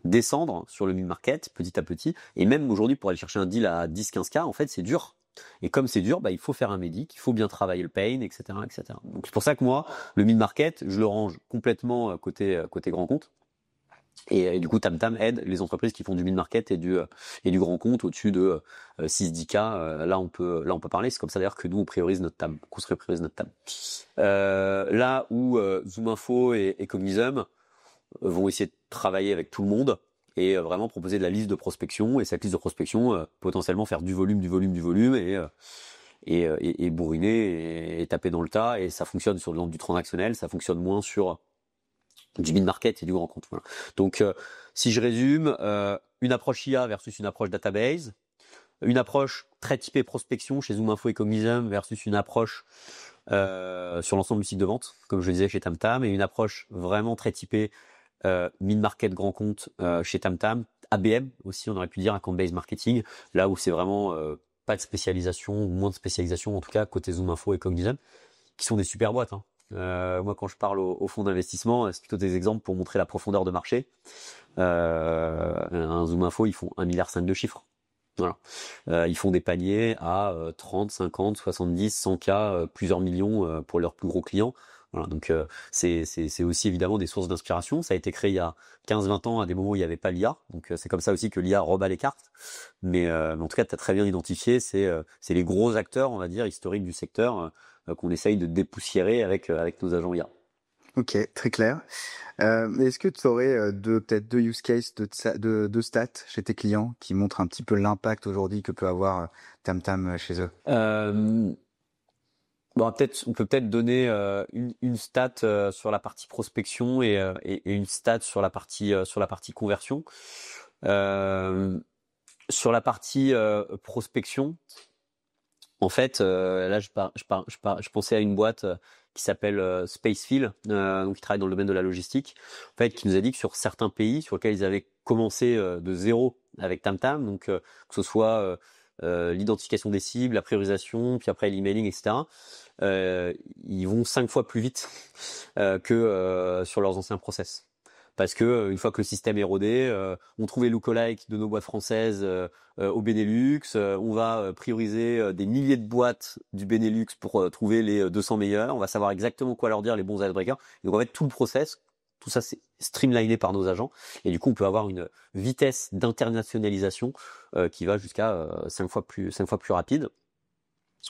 descendre sur le mid-market petit à petit. Et même aujourd'hui, pour aller chercher un deal à 10-15K, en fait, c'est dur. Et comme c'est dur, il faut faire un médic, il faut bien travailler le pain, etc., etc. Donc c'est pour ça que moi, le mid-market, je le range complètement côté grand compte. Et du coup, TamTam aide les entreprises qui font du mid-market et du grand compte au-dessus de 6-10K. Là, on peut parler. C'est comme ça d'ailleurs que nous, on priorise notre TAM, qu'on se priorise notre TAM. Là où ZoomInfo et Cognism vont essayer de travailler avec tout le monde et vraiment proposer de la liste de prospection. Et cette liste de prospection, potentiellement faire du volume et bourriner et taper dans le tas. Et ça fonctionne sur du transactionnel, ça fonctionne moins sur du mid-market et du grand compte. Voilà. Donc, si je résume, une approche IA versus une approche database, une approche très typée prospection chez ZoomInfo et Cognism versus une approche sur l'ensemble du cycle de vente, comme je le disais chez TamTam, et une approche vraiment très typée mid-market grand compte chez TamTam, ABM aussi, on aurait pu dire account-based marketing, là où c'est vraiment pas de spécialisation ou moins de spécialisation en tout cas côté ZoomInfo et Cognism, qui sont des super boîtes. Hein. Moi, quand je parle aux fonds d'investissement, c'est plutôt des exemples pour montrer la profondeur de marché. Un ZoomInfo, ils font 1,5 milliard de chiffres. Voilà. Ils font des paniers à 30, 50, 70, 100 K, plusieurs millions pour leurs plus gros clients. Voilà, donc c'est aussi évidemment des sources d'inspiration. Ça a été créé il y a 15-20 ans à des moments où il n'y avait pas l'IA. Donc c'est comme ça aussi que l'IA rebat les cartes. Mais en tout cas, tu as très bien identifié, c'est les gros acteurs, on va dire, historiques du secteur qu'on essaye de dépoussiérer avec nos agents IA. Ok, très clair. Est-ce que tu aurais peut-être deux use cases de stats chez tes clients qui montrent un petit peu l'impact aujourd'hui que peut avoir TamTam chez eux? On peut peut-être donner une stat sur la partie prospection et une stat sur la partie conversion. Sur la partie prospection, en fait, là je pensais à une boîte qui s'appelle Spacefield, donc qui travaille dans le domaine de la logistique, en fait, qui nous a dit que sur certains pays sur lesquels ils avaient commencé de zéro avec TamTam, donc que ce soit l'identification des cibles, la priorisation, puis après l'emailing, etc. Ils vont 5 fois plus vite que sur leurs anciens process. Parce que une fois que le système est rodé, on trouve les lookalikes de nos boîtes françaises au Benelux, on va prioriser des milliers de boîtes du Benelux pour trouver les 200 meilleurs, on va savoir exactement quoi leur dire, les bons icebreakers. Donc en fait, tout le process, tout ça c'est streamliné par nos agents, et du coup on peut avoir une vitesse d'internationalisation qui va jusqu'à 5 fois plus rapide.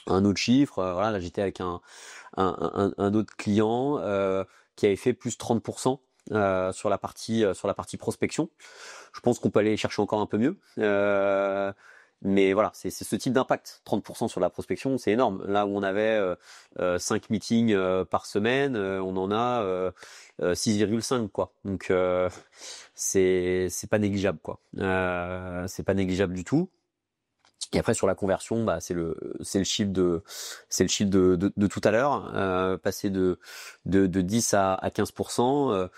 Un autre chiffre, voilà, là j'étais avec un autre client qui avait fait plus 30% sur la partie prospection. Je pense qu'on peut aller chercher encore un peu mieux. Mais voilà, c'est ce type d'impact. 30% sur la prospection, c'est énorme. Là où on avait 5 meetings par semaine, on en a 6,5 quoi. Donc c'est pas négligeable quoi. C'est pas négligeable du tout. Et après sur la conversion, c'est le chiffre de tout à l'heure, passer de 10 à 15%.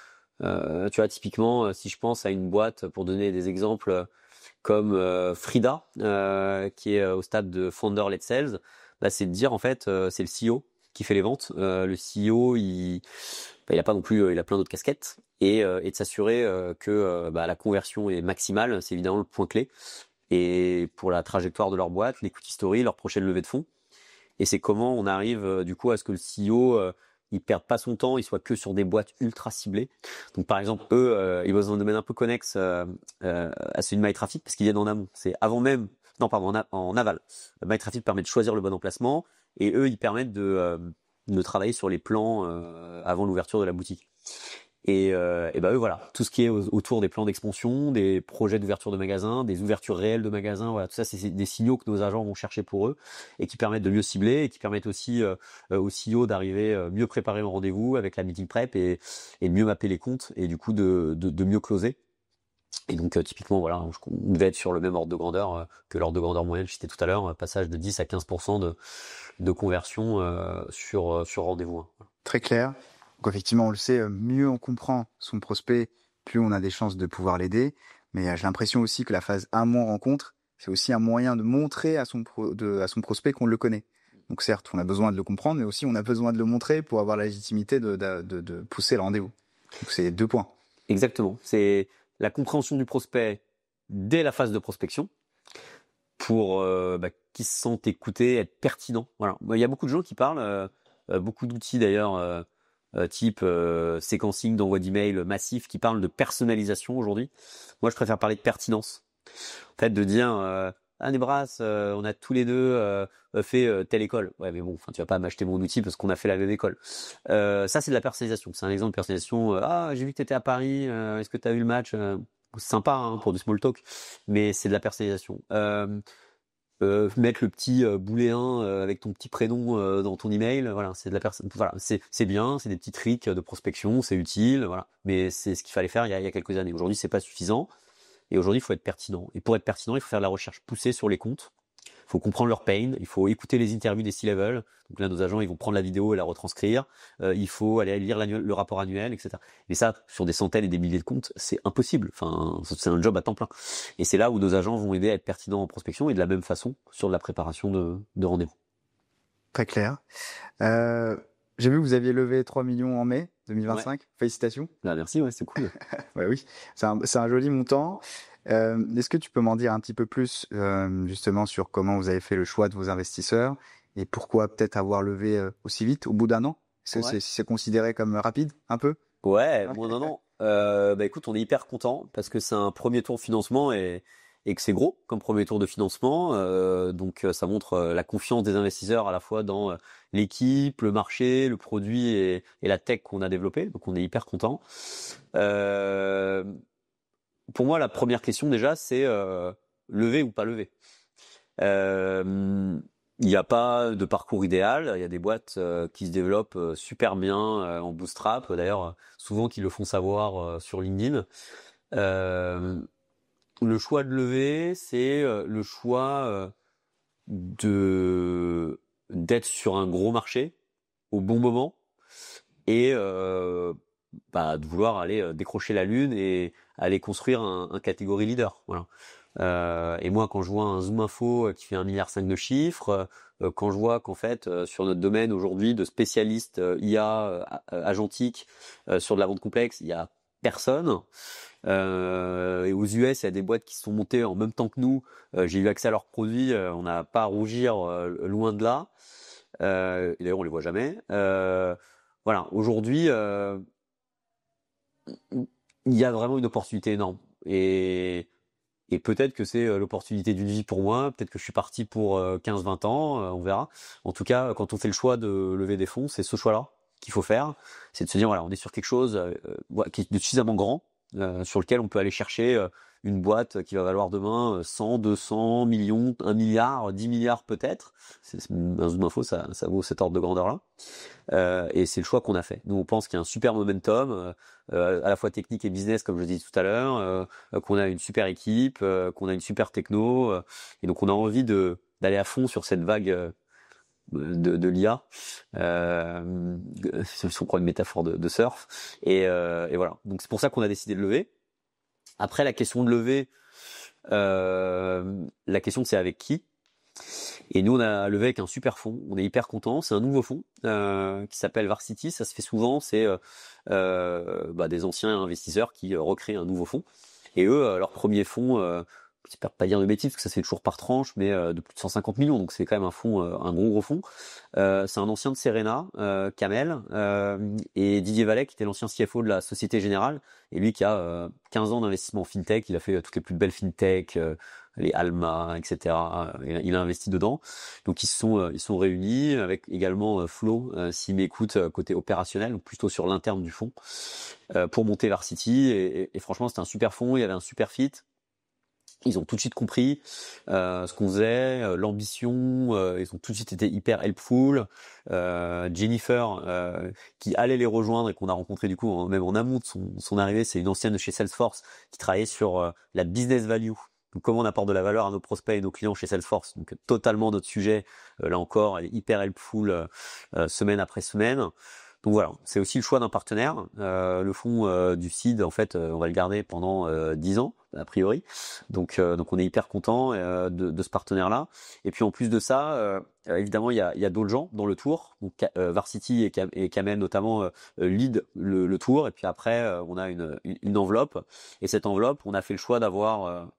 Tu vois, typiquement, si je pense à une boîte, pour donner des exemples comme Frida, qui est au stade de Founder Led Sales, là c'est de dire en fait, c'est le CEO qui fait les ventes. Le CEO, il a pas non plus, il a plein d'autres casquettes et de s'assurer que la conversion est maximale, c'est évidemment le point clé. Et pour la trajectoire de leur boîte, l'equity story, leur prochaine levée de fonds. Et c'est comment on arrive du coup à ce que le CEO il perde pas son temps, il soit que sur des boîtes ultra ciblées. Donc par exemple eux, ils bossent dans un domaine un peu connexe à celui de MyTraffic parce qu'ils viennent en amont. C'est avant même, non pardon, en aval. MyTraffic permet de choisir le bon emplacement et eux ils permettent de travailler sur les plans avant l'ouverture de la boutique. Et eux voilà, tout ce qui est autour des plans d'expansion, des projets d'ouverture de magasins, des ouvertures réelles de magasins, voilà, tout ça c'est des signaux que nos agents vont chercher pour eux et qui permettent de mieux cibler et qui permettent aussi aux CEO d'arriver mieux préparés au rendez-vous avec la meeting prep et de mieux mapper les comptes et du coup de mieux closer. Et donc typiquement voilà, on devait être sur le même ordre de grandeur que l'ordre de grandeur moyenne, je citais tout à l'heure, passage de 10 à 15% de conversion sur rendez-vous. Hein. Très clair. Donc effectivement, on le sait, mieux on comprend son prospect, plus on a des chances de pouvoir l'aider. Mais j'ai l'impression aussi que la phase amont rencontre, c'est aussi un moyen de montrer à son prospect qu'on le connaît. Donc certes, on a besoin de le comprendre, mais aussi on a besoin de le montrer pour avoir la légitimité de pousser le rendez-vous. Donc c'est 2 points. Exactement. C'est la compréhension du prospect dès la phase de prospection pour qu'ils se sentent écoutés, être pertinents. Voilà. Il y a beaucoup de gens qui parlent, beaucoup d'outils d'ailleurs, type séquencing d'envoi d'email massif qui parlent de personnalisation aujourd'hui. Moi, je préfère parler de pertinence. En fait, de dire Nebras, on a tous les deux fait telle école. Ouais, mais bon, tu vas pas m'acheter mon outil parce qu'on a fait la même école. Ça, c'est de la personnalisation. C'est un exemple de personnalisation. J'ai vu que tu étais à Paris. Est-ce que tu as vu le match C'est sympa hein, pour du small talk, mais c'est de la personnalisation. Mettre le petit booléen avec ton petit prénom dans ton email, voilà, c'est de la personne, voilà, c'est bien, c'est des petits tricks de prospection, c'est utile, voilà, mais c'est ce qu'il fallait faire il y a quelques années. Aujourd'hui, c'est pas suffisant, et aujourd'hui, il faut être pertinent. Et pour être pertinent, il faut faire de la recherche poussée sur les comptes. Il faut comprendre leur pain, il faut écouter les interviews des C-level. Donc là, nos agents, ils vont prendre la vidéo et la retranscrire. Il faut aller lire le rapport annuel, etc. Et ça, sur des centaines et des milliers de comptes, c'est impossible. Enfin, c'est un job à temps plein. Et c'est là où nos agents vont aider à être pertinents en prospection et de la même façon sur de la préparation de rendez-vous. Très clair. J'ai vu que vous aviez levé 3 millions en mai 2025. Ouais. Félicitations. Là, merci, ouais, c'est cool. Ouais, oui, c'est un joli montant. Est-ce que tu peux m'en dire un petit peu plus justement sur comment vous avez fait le choix de vos investisseurs et pourquoi peut-être avoir levé aussi vite au bout d'un an? Est-ce que c'est considéré comme rapide un peu? Ouais, moins d'un an. Écoute, on est hyper content parce que c'est un premier tour de financement et que c'est gros comme premier tour de financement. Donc ça montre la confiance des investisseurs à la fois dans l'équipe, le marché, le produit et la tech qu'on a développé. Donc on est hyper content. Pour moi, la première question déjà, c'est lever ou pas lever. Il n'y a pas de parcours idéal. Il y a des boîtes qui se développent super bien en bootstrap. D'ailleurs, souvent qui le font savoir sur LinkedIn. Le choix de lever, c'est le choix d'être sur un gros marché au bon moment et de vouloir aller décrocher la lune et aller construire un catégorie leader. Voilà. Et moi, quand je vois un Zoom Info qui fait 1,5 milliard de chiffres, quand je vois qu'en fait, sur notre domaine aujourd'hui de spécialistes IA agentique sur de la vente complexe, il y a personne. Et aux US, il y a des boîtes qui se sont montées en même temps que nous. J'ai eu accès à leurs produits. On n'a pas à rougir, loin de là. Et d'ailleurs, on les voit jamais. Voilà. Aujourd'hui, il y a vraiment une opportunité énorme. Et peut-être que c'est l'opportunité d'une vie pour moi. Peut-être que je suis parti pour 15-20 ans. On verra. En tout cas, quand on fait le choix de lever des fonds, c'est ce choix-là qu'il faut faire. C'est de se dire, voilà, on est sur quelque chose qui est suffisamment grand, sur lequel on peut aller chercher une boîte qui va valoir demain 100, 200 millions, 1 milliard, 10 milliards peut-être. Un Zoom Info, ça vaut cet ordre de grandeur-là. Et c'est le choix qu'on a fait. Nous, on pense qu'il y a un super momentum, à la fois technique et business, comme je disais tout à l'heure, qu'on a une super équipe, qu'on a une super techno, et donc on a envie d'aller à fond sur cette vague de l'IA, si on prend une métaphore de surf, et voilà. Donc c'est pour ça qu'on a décidé de lever. Après, la question de lever, la question c'est avec qui. Et nous, on a levé avec un super fonds. On est hyper contents. C'est un nouveau fonds qui s'appelle Varsity. Ça se fait souvent. C'est des anciens investisseurs qui recréent un nouveau fonds. Et eux, leur premier fonds, j'espère pas dire de bêtises parce que ça se fait toujours par tranche, mais de plus de 150 millions. Donc c'est quand même un fonds, un gros fonds. C'est un ancien de Serena, Kamel, et Didier Vallet qui était l'ancien CFO de la Société Générale. Et lui qui a 15 ans d'investissement en fintech. Il a fait toutes les plus belles fintech, les Alma, etc. Il a investi dedans. Donc ils sont réunis avec également Flo, s'il m'écoute, côté opérationnel, donc plutôt sur l'interne du fonds, pour monter Varsity. Et franchement, c'était un super fonds. Il y avait un super fit. Ils ont tout de suite compris ce qu'on faisait, l'ambition. Ils ont tout de suite été hyper helpful. Jennifer, qui allait les rejoindre et qu'on a rencontré du coup même en amont de son arrivée, c'est une ancienne de chez Salesforce qui travaillait sur la business value. Donc comment on apporte de la valeur à nos prospects et nos clients chez Salesforce. Donc totalement notre sujet. Là encore, elle est hyper helpful semaine après semaine. Donc voilà, c'est aussi le choix d'un partenaire. Le fonds du seed, en fait, on va le garder pendant 10 ans, a priori. Donc on est hyper content de ce partenaire-là. Et puis en plus de ça, évidemment, il y a d'autres gens dans le tour. Donc Varsity et Kamel notamment lead le tour. Et puis après, on a une enveloppe. Et cette enveloppe, on a fait le choix d'avoir.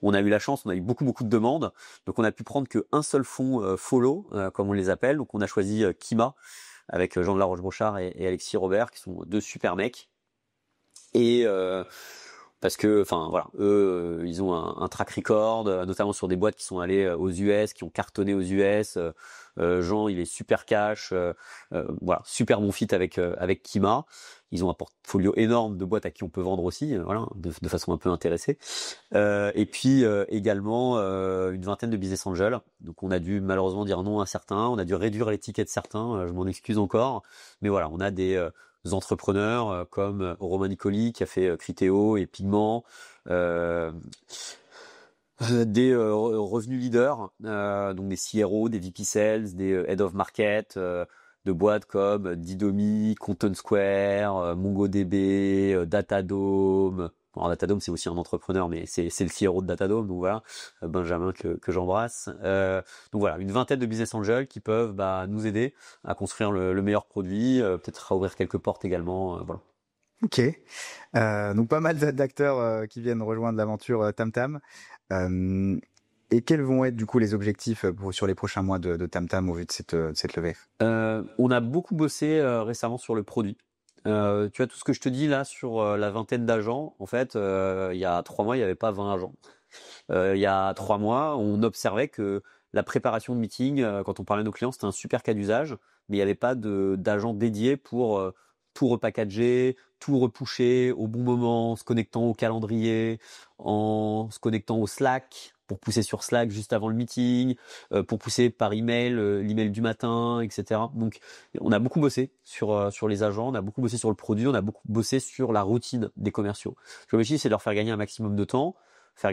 On a eu la chance, on a eu beaucoup de demandes. Donc on a pu prendre qu'un seul fonds follow, comme on les appelle. Donc on a choisi Kima, avec Jean de la Roche-Brochard et Alexis Robert, qui sont deux super mecs. Et parce que, enfin voilà, eux, ils ont un track record, notamment sur des boîtes qui sont allées aux US, qui ont cartonné aux US. Jean, il est super cash, voilà, super bon fit avec Kima. Ils ont un portfolio énorme de boîtes à qui on peut vendre aussi, voilà, de façon un peu intéressée. Et puis également une vingtaine de business angels. Donc on a dû malheureusement dire non à certains, on a dû réduire les tickets de certains, je m'en excuse encore. Mais voilà, on a des entrepreneurs comme Romain Nicoli qui a fait Criteo et Pigment, des revenus leaders, donc des CRO, des VP Sales, des Head of Market, de boîtes comme Didomi, Content Square, MongoDB, Datadome. Alors Datadome c'est aussi un entrepreneur, mais c'est le CRO de Datadome, donc voilà, Benjamin que j'embrasse. Donc voilà, une vingtaine de business angels qui peuvent nous aider à construire le meilleur produit, peut-être à ouvrir quelques portes également, voilà. Ok, donc pas mal d'acteurs qui viennent rejoindre l'aventure TamTam. Et quels vont être du coup les objectifs sur les prochains mois de TamTam au vu de cette levée? On a beaucoup bossé récemment sur le produit. Tu vois, tout ce que je te dis là sur la vingtaine d'agents, en fait, il y a 3 mois, il n'y avait pas 20 agents. Il y a 3 mois, on observait que la préparation de meeting, quand on parlait à nos clients, c'était un super cas d'usage, mais il n'y avait pas d'agents dédiés pour tout repackager, tout repusher au bon moment, se connectant au calendrier, en se connectant au Slack, pour pousser sur Slack juste avant le meeting, pour pousser par email, l'email du matin, etc. Donc, on a beaucoup bossé sur les agents, on a beaucoup bossé sur le produit, on a beaucoup bossé sur la routine des commerciaux. L'objectif, c'est de leur faire gagner un maximum de temps, faire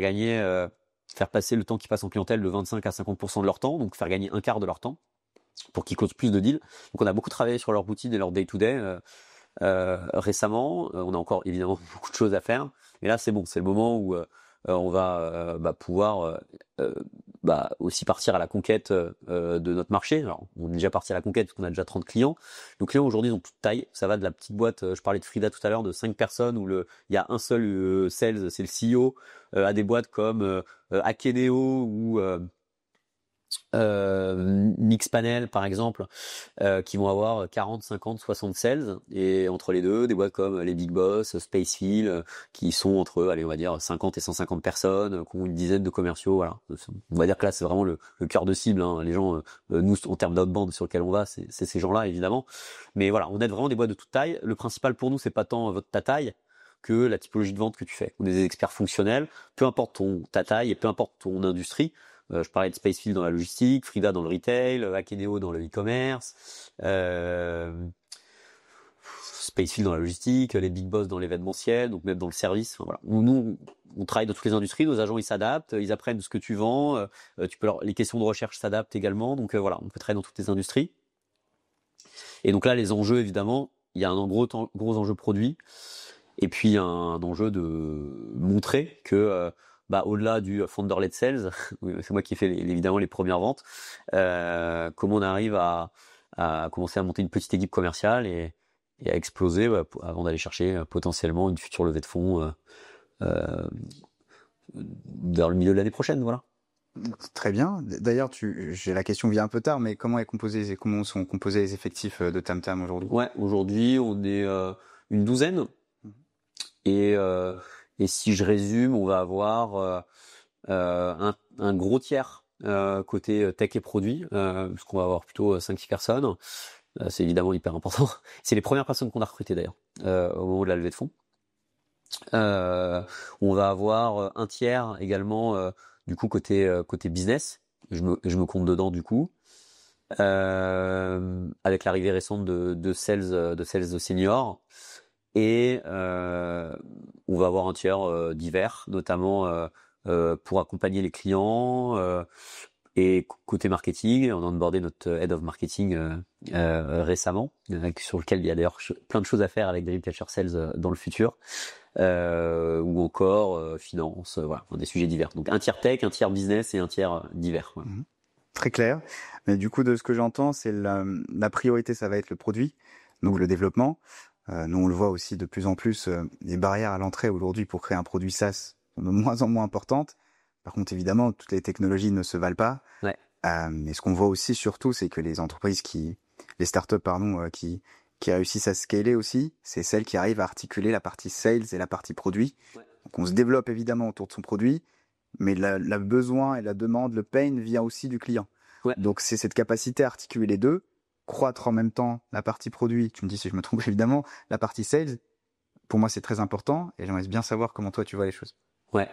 passer le temps qu'ils passent en clientèle de 25 à 50% de leur temps, donc faire gagner un quart de leur temps pour qu'ils closent plus de deals. Donc, on a beaucoup travaillé sur leur routine et leur day-to-day récemment. On a encore évidemment beaucoup de choses à faire, mais là, c'est bon, c'est le moment où on va pouvoir aussi partir à la conquête de notre marché. Alors, on est déjà parti à la conquête parce qu'on a déjà 30 clients. Nos clients aujourd'hui ils ont toute taille. Ça va de la petite boîte, je parlais de Frida tout à l'heure, de 5 personnes où il y a un seul sales, c'est le CEO, à des boîtes comme Akeneo ou Mixpanel par exemple, qui vont avoir 40, 50, 60 sales, et entre les deux, des boîtes comme les Big Boss, Spacefield, qui sont entre, allez, on va dire 50 et 150 personnes, qui ont une dizaine de commerciaux, voilà. On va dire que là, c'est vraiment le cœur de cible, hein. Les gens, nous, en termes d'outbound sur lequel on va, c'est ces gens-là, évidemment. Mais voilà, on aide vraiment des boîtes de toute taille. Le principal pour nous, c'est pas tant ta taille, que la typologie de vente que tu fais. On est des experts fonctionnels, peu importe ta taille et peu importe ton industrie. Je parlais de Spacefield dans la logistique, Frida dans le retail, Akeneo dans le e-commerce, Spacefield dans la logistique, les Big Boss dans l'événementiel, donc même dans le service. Enfin, voilà. Nous, on travaille dans toutes les industries, nos agents ils s'adaptent, ils apprennent ce que tu vends, les questions de recherche s'adaptent également, donc voilà, on peut travailler dans toutes les industries. Et donc là, les enjeux, évidemment, il y a un gros enjeu produit, et puis un enjeu de montrer que au-delà du founder-led sales, c'est moi qui ai fait évidemment les premières ventes, comment on arrive à commencer à monter une petite équipe commerciale et à exploser avant d'aller chercher potentiellement une future levée de fonds vers le milieu de l'année prochaine, voilà. Très bien. D'ailleurs, j'ai la question vient un peu tard, mais comment sont composés les effectifs de TamTam aujourd'hui? Ouais, aujourd'hui, on est une douzaine. Et si je résume, on va avoir un gros tiers côté tech et produit, parce qu'on va avoir plutôt 5-6 personnes. C'est évidemment hyper important. C'est les premières personnes qu'on a recrutées d'ailleurs au moment de la levée de fonds. On va avoir un tiers également du coup côté business. Je me compte dedans du coup. Avec l'arrivée récente de sales seniors. Et on va avoir un tiers divers, notamment pour accompagner les clients. Et côté marketing, on a onboardé notre head of marketing récemment, sur lequel il y a d'ailleurs plein de choses à faire avec Dreamcatcher Sales dans le futur. Ou encore finance, voilà, des sujets divers. Donc un tiers tech, un tiers business et un tiers divers. Voilà. Très clair. Mais du coup, de ce que j'entends, c'est la priorité, ça va être le produit, donc le développement. Nous, on le voit aussi de plus en plus, les barrières à l'entrée aujourd'hui pour créer un produit SaaS sont de moins en moins importantes. Par contre, évidemment, toutes les technologies ne se valent pas. Ouais. Mais ce qu'on voit aussi surtout, c'est que les startups, qui réussissent à scaler aussi, c'est celles qui arrivent à articuler la partie sales et la partie produit. Ouais. Donc, on se développe évidemment autour de son produit, mais le besoin et la demande, le pain vient aussi du client. Ouais. Donc, c'est cette capacité à articuler les deux, croître en même temps la partie produit, tu me dis si je me trompe évidemment, la partie sales, pour moi c'est très important et j'aimerais bien savoir comment toi tu vois les choses. Ouais.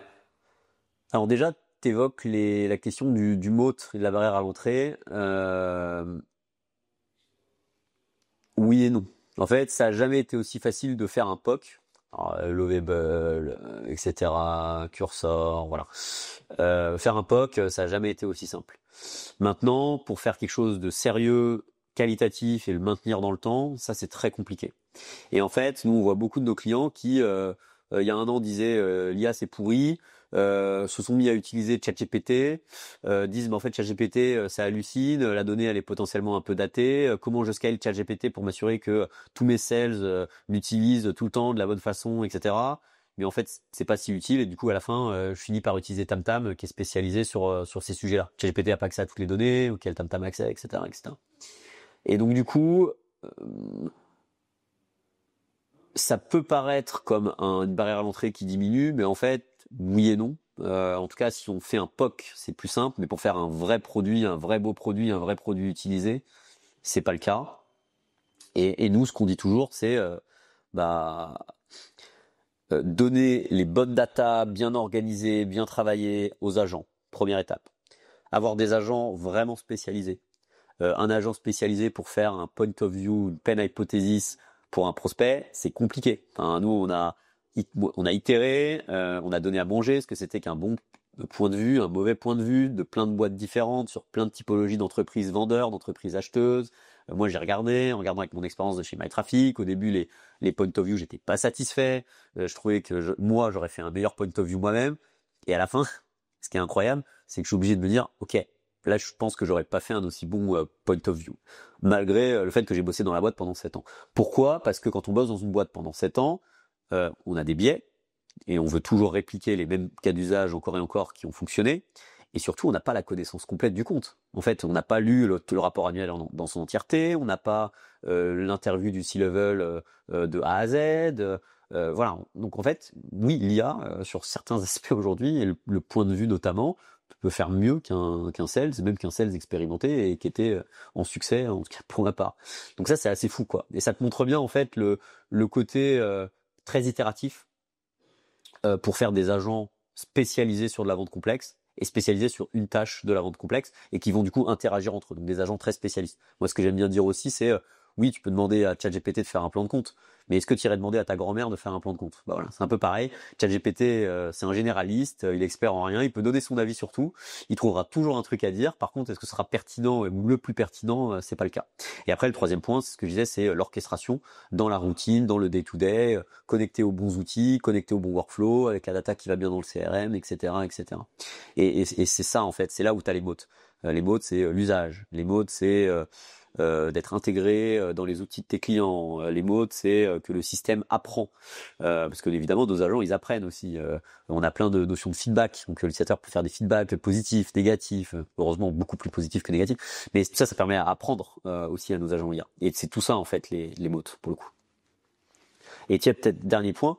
Alors déjà, tu évoques la question du moat et de la barrière à l'entrée. Oui et non. En fait, ça n'a jamais été aussi facile de faire un POC. Lovable, etc., Cursor, voilà. Faire un POC, ça n'a jamais été aussi simple. Maintenant, pour faire quelque chose de sérieux, qualitatif et le maintenir dans le temps, ça c'est très compliqué. Et en fait, nous on voit beaucoup de nos clients qui, il y a un an, disaient l'IA c'est pourri, se sont mis à utiliser ChatGPT, disent mais en fait ChatGPT ça hallucine, la donnée elle est potentiellement un peu datée, comment je scale ChatGPT pour m'assurer que tous mes sales l'utilisent tout le temps de la bonne façon, etc. Mais en fait c'est pas si utile et du coup à la fin je finis par utiliser TamTam qui est spécialisé sur ces sujets-là. ChatGPT a pas accès à toutes les données auxquelles TamTam a accès, etc., etc. Et donc du coup ça peut paraître comme une barrière à l'entrée qui diminue, mais en fait, oui et non. En tout cas, si on fait un POC, c'est plus simple, mais pour faire un vrai produit, un vrai beau produit, un vrai produit utilisé, c'est pas le cas. Et nous, ce qu'on dit toujours, c'est donner les bonnes datas, bien organisées, bien travaillées aux agents. Première étape. Avoir des agents vraiment spécialisés. Un agent spécialisé pour faire un point of view, une peine hypothesis pour un prospect, c'est compliqué. Enfin, nous, on a itéré, on a donné à manger ce que c'était qu'un bon point de vue, un mauvais point de vue de plein de boîtes différentes sur plein de typologies d'entreprises vendeurs, d'entreprises acheteuses. Moi, j'ai regardé, en regardant avec mon expérience de chez MyTraffic. Au début, les point of view, j'étais pas satisfait. Je trouvais que moi, j'aurais fait un meilleur point of view moi-même. Et à la fin, ce qui est incroyable, c'est que je suis obligé de me dire, ok, là, je pense que j'aurais pas fait un aussi bon point of view, malgré le fait que j'ai bossé dans la boîte pendant 7 ans. Pourquoi ? Parce que quand on bosse dans une boîte pendant 7 ans, on a des biais, et on veut toujours répliquer les mêmes cas d'usage encore et encore qui ont fonctionné, et surtout, on n'a pas la connaissance complète du compte. En fait, on n'a pas lu le rapport annuel dans son entièreté, on n'a pas l'interview du C-level de A à Z, voilà. Donc en fait, oui, l'IA, sur certains aspects aujourd'hui, et le point de vue notamment, peut faire mieux qu'un sales, même qu'un sales expérimenté et qui était en succès, en tout cas pour ma part. Donc ça, c'est assez fou, quoi. Et ça te montre bien, en fait, le côté très itératif pour faire des agents spécialisés sur de la vente complexe et spécialisés sur une tâche de la vente complexe et qui vont du coup interagir entre eux. Donc des agents très spécialistes. Moi, ce que j'aime bien dire aussi, c'est Oui, tu peux demander à ChatGPT de faire un plan de compte, mais est-ce que tu irais demander à ta grand-mère de faire un plan de compte? Bah voilà, c'est un peu pareil. ChatGPT, c'est un généraliste, il est expert en rien, il peut donner son avis sur tout, il trouvera toujours un truc à dire. Par contre, est-ce que ce sera pertinent ou le plus pertinent? C'est pas le cas. Et après, le troisième point, c'est ce que je disais, c'est l'orchestration dans la routine, dans le day-to-day, connecté aux bons outils, connecté au bon workflow, avec la data qui va bien dans le CRM, etc., etc. Et c'est ça en fait, c'est là où tu as les modes. Les modes, c'est l'usage. Les modes, c'est d'être intégré dans les outils de tes clients. Les modes, c'est que le système apprend. Parce que évidemment, nos agents, ils apprennent aussi. On a plein de notions de feedback. Donc l'utilisateur peut faire des feedbacks positifs, négatifs, heureusement beaucoup plus positifs que négatifs. Mais ça permet à apprendre aussi à nos agents IA. Et c'est tout ça en fait, les modes, pour le coup. Et tiens, peut-être dernier point.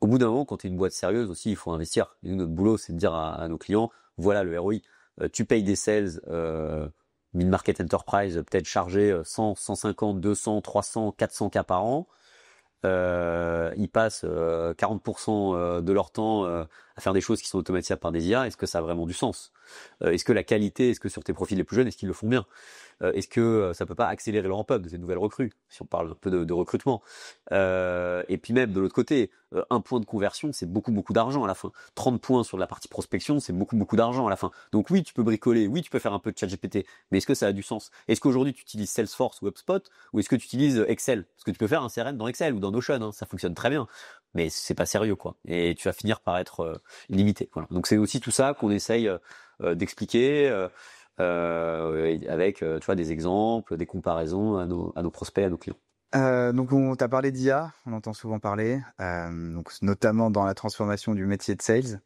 Au bout d'un moment, quand tu es une boîte sérieuse aussi, il faut investir. Et nous, notre boulot, c'est de dire à nos clients, voilà le ROI. Tu payes des sales mid-market enterprise, peut-être chargés 100, 150, 200, 300, 400 cas par an. Ils passent 40% de leur temps à faire des choses qui sont automatisables par des IA. Est-ce que ça a vraiment du sens? Est-ce que la qualité, est-ce que sur tes profils les plus jeunes, est-ce qu'ils le font bien? Est-ce que ça peut pas accélérer le ramp-up de ces nouvelles recrues, si on parle un peu de recrutement? Et puis même de l'autre côté, un point de conversion, c'est beaucoup d'argent à la fin. 30 points sur la partie prospection, c'est beaucoup d'argent à la fin. Donc oui, tu peux bricoler, oui, tu peux faire un peu de ChatGPT, mais est-ce que ça a du sens? Est-ce qu'aujourd'hui tu utilises Salesforce ou HubSpot, ou est-ce que tu utilises Excel? Parce que tu peux faire un CRM dans Excel ou dans Notion, hein, ça fonctionne très bien, mais c'est pas sérieux quoi. Et tu vas finir par être limité. Voilà. Donc c'est aussi tout ça qu'on essaye d'expliquer. Avec tu vois des exemples, des comparaisons à nos prospects, à nos clients. Donc on t'a parlé d'IA, on entend souvent parler, donc notamment dans la transformation du métier de sales.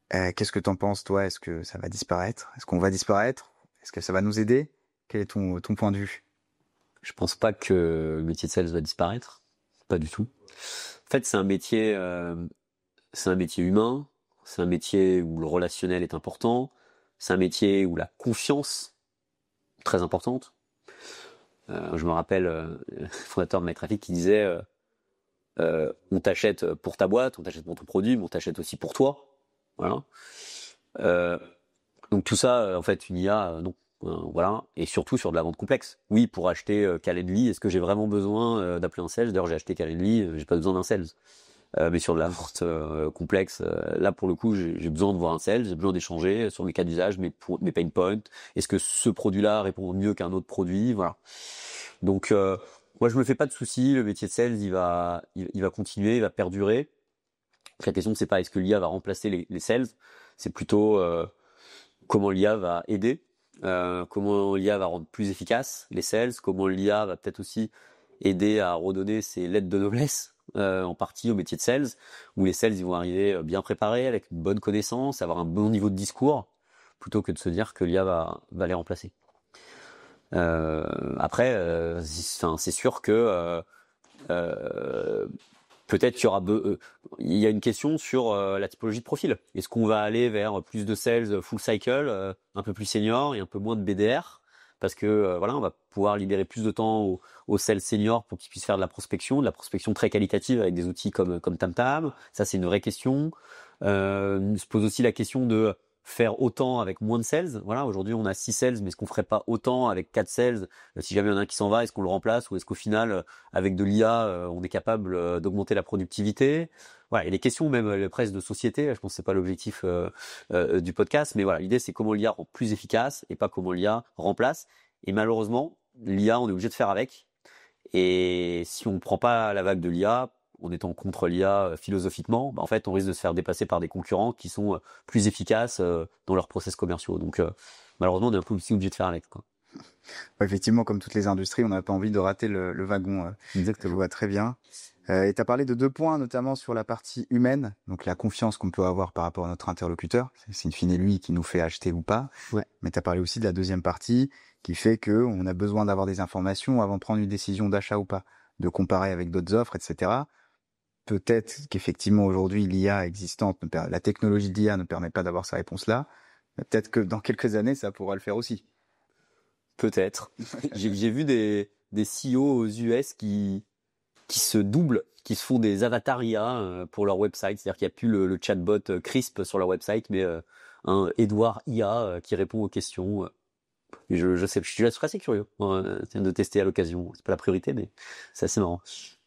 Qu'est-ce que t'en penses toi? Est-ce que ça va disparaître? Est-ce qu'on va disparaître? Est-ce que ça va nous aider? Quel est ton point de vue? Je pense pas que le métier de sales va disparaître, pas du tout. En fait, c'est un métier humain, c'est un métier où le relationnel est important, c'est un métier où la confiance est très importante. Je me rappelle le fondateur de MyTraffic qui disait on t'achète pour ta boîte, on t'achète pour ton produit, mais on t'achète aussi pour toi. Voilà. Donc tout ça, en fait, une IA, non. Voilà. Et surtout sur de la vente complexe. Oui, pour acheter Calendly, est-ce que j'ai vraiment besoin d'appeler un sales? D'ailleurs, j'ai acheté Calendly, j'ai pas besoin d'un sales. Mais sur de la vente complexe, là pour le coup, j'ai besoin de voir un sales, j'ai besoin d'échanger sur mes cas d'usage, mes pain points. Est-ce que ce produit-là répond mieux qu'un autre produit? Voilà. Donc moi je me fais pas de soucis, le métier de sales il va continuer, il va perdurer. La question c'est pas est-ce que l'IA va remplacer les sales, c'est plutôt comment l'IA va aider, comment l'IA va rendre plus efficace les sales, comment l'IA va peut-être aussi aider à redonner ses lettres de noblesse en partie au métier de sales, où les sales ils vont arriver bien préparés, avec une bonne connaissance, avoir un bon niveau de discours, plutôt que de se dire que l'IA va les remplacer. Après, c'est sûr que peut-être qu'il y aura il y a une question sur la typologie de profil. Est-ce qu'on va aller vers plus de sales full cycle, un peu plus senior et un peu moins de BDR, parce que voilà, on va pouvoir libérer plus de temps aux sales seniors pour qu'ils puissent faire de la prospection très qualitative avec des outils comme TamTam. Ça, c'est une vraie question. Se pose aussi la question de faire autant avec moins de sales. Voilà, aujourd'hui on a 6 sales, mais est-ce qu'on ferait pas autant avec 4 sales? Si jamais il y en a un qui s'en va, est-ce qu'on le remplace, ou est-ce qu'au final, avec de l'IA, on est capable d'augmenter la productivité? Voilà, il y a des questions même presque de société. Je pense que c'est pas l'objectif du podcast, mais voilà, l'idée c'est comment l'IA rend plus efficace et pas comment l'IA remplace. Et malheureusement, l'IA, on est obligé de faire avec. Et si on ne prend pas la vague de l'IA, en étant contre l'IA philosophiquement, en fait, on risque de se faire dépasser par des concurrents qui sont plus efficaces dans leurs process commerciaux. Donc, malheureusement, on est un peu aussi obligé de faire avec, quoi. Effectivement, comme toutes les industries, on n'a pas envie de rater le wagon. Exactement. Je vois très bien. Et tu as parlé de 2 points, notamment sur la partie humaine, donc la confiance qu'on peut avoir par rapport à notre interlocuteur. C'est in fine lui qui nous fait acheter ou pas. Ouais. Mais tu as parlé aussi de la deuxième partie qui fait que on a besoin d'avoir des informations avant de prendre une décision d'achat ou pas, de comparer avec d'autres offres, etc. Peut-être qu'effectivement aujourd'hui l'IA existante, la technologie d'IA ne permet pas d'avoir ces réponses-là. Peut-être que dans quelques années ça pourra le faire aussi. Peut-être. J'ai vu des CEO aux US qui se doublent, qui se font des avatars IA pour leur website. C'est-à-dire qu'il n'y a plus le chatbot Crisp sur leur website, mais un Edouard IA qui répond aux questions. Je sais, je suis assez curieux de tester à l'occasion. C'est pas la priorité, mais c'est assez marrant.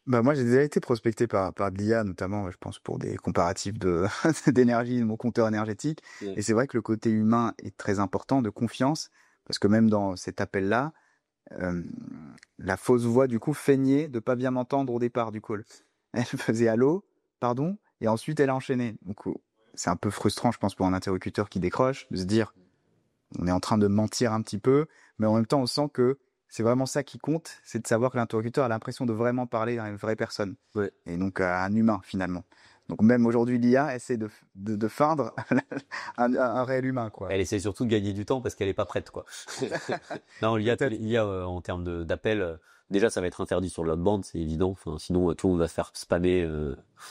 Bah moi j'ai déjà été prospecté par de l'IA notamment je pense pour des comparatifs de d'énergie de mon compteur énergétique Ouais. et c'est vrai que le côté humain est très important de confiance parce que même dans cet appel là la fausse voix du coup feignait de pas bien m'entendre au départ du call. Elle faisait allô, pardon et ensuite elle a enchaîné. Donc c'est un peu frustrant je pense pour un interlocuteur qui décroche de se dire on est en train de mentir un petit peu mais en même temps on sent que c'est vraiment ça qui compte, c'est de savoir que l'interlocuteur a l'impression de vraiment parler à une vraie personne. Ouais. Et donc à un humain finalement. Donc même aujourd'hui l'IA essaie de feindre un réel humain quoi. Elle essaie surtout de gagner du temps parce qu'elle est pas prête, quoi. Non, Peut-être. en termes d'appel, déjà ça va être interdit sur l'outbound, c'est évident. Enfin, sinon tout le monde va se faire spammer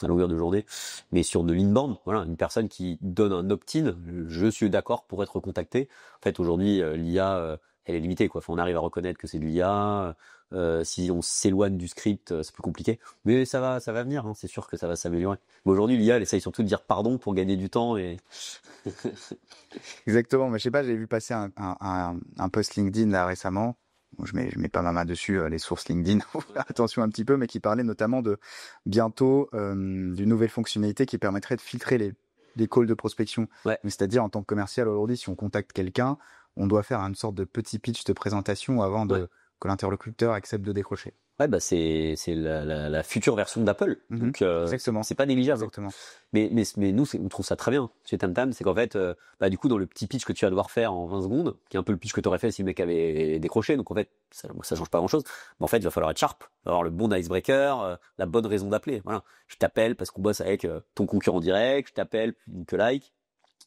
à longueur de journée. Mais sur de l'inbound, voilà, une personne qui donne un opt-in, je suis d'accord pour être contacté. En fait, aujourd'hui, l'IA, elle est limitée, quoi. Enfin, on arrive à reconnaître que c'est de l'IA. Si on s'éloigne du script, c'est plus compliqué. Mais ça va venir. Hein, c'est sûr que ça va s'améliorer. Mais aujourd'hui, l'IA, elle essaye surtout de dire pardon pour gagner du temps et Exactement, mais je sais pas, j'ai vu passer un post LinkedIn là récemment. Bon, je mets pas ma main dessus, les sources LinkedIn, faut faire attention un petit peu, mais qui parlait notamment de bientôt d'une nouvelle fonctionnalité qui permettrait de filtrer les calls de prospection. ouais. C'est-à-dire en tant que commercial aujourd'hui, si on contacte quelqu'un, on doit faire une sorte de petit pitch de présentation avant Ouais. que l'interlocuteur accepte de décrocher. Ouais, bah c'est la future version d'Apple. Donc Exactement. c'est pas négligeable. Exactement. Mais nous on trouve ça très bien chez Tamtam, c'est qu'en fait bah du coup dans le petit pitch que tu vas devoir faire en 20 secondes, qui est un peu le pitch que tu aurais fait si le mec avait décroché, donc en fait ça change pas grand-chose. Mais en fait, il va falloir être sharp, avoir le bon icebreaker, la bonne raison d'appeler. Voilà, je t'appelle parce qu'on bosse avec ton concurrent direct, je t'appelle que like.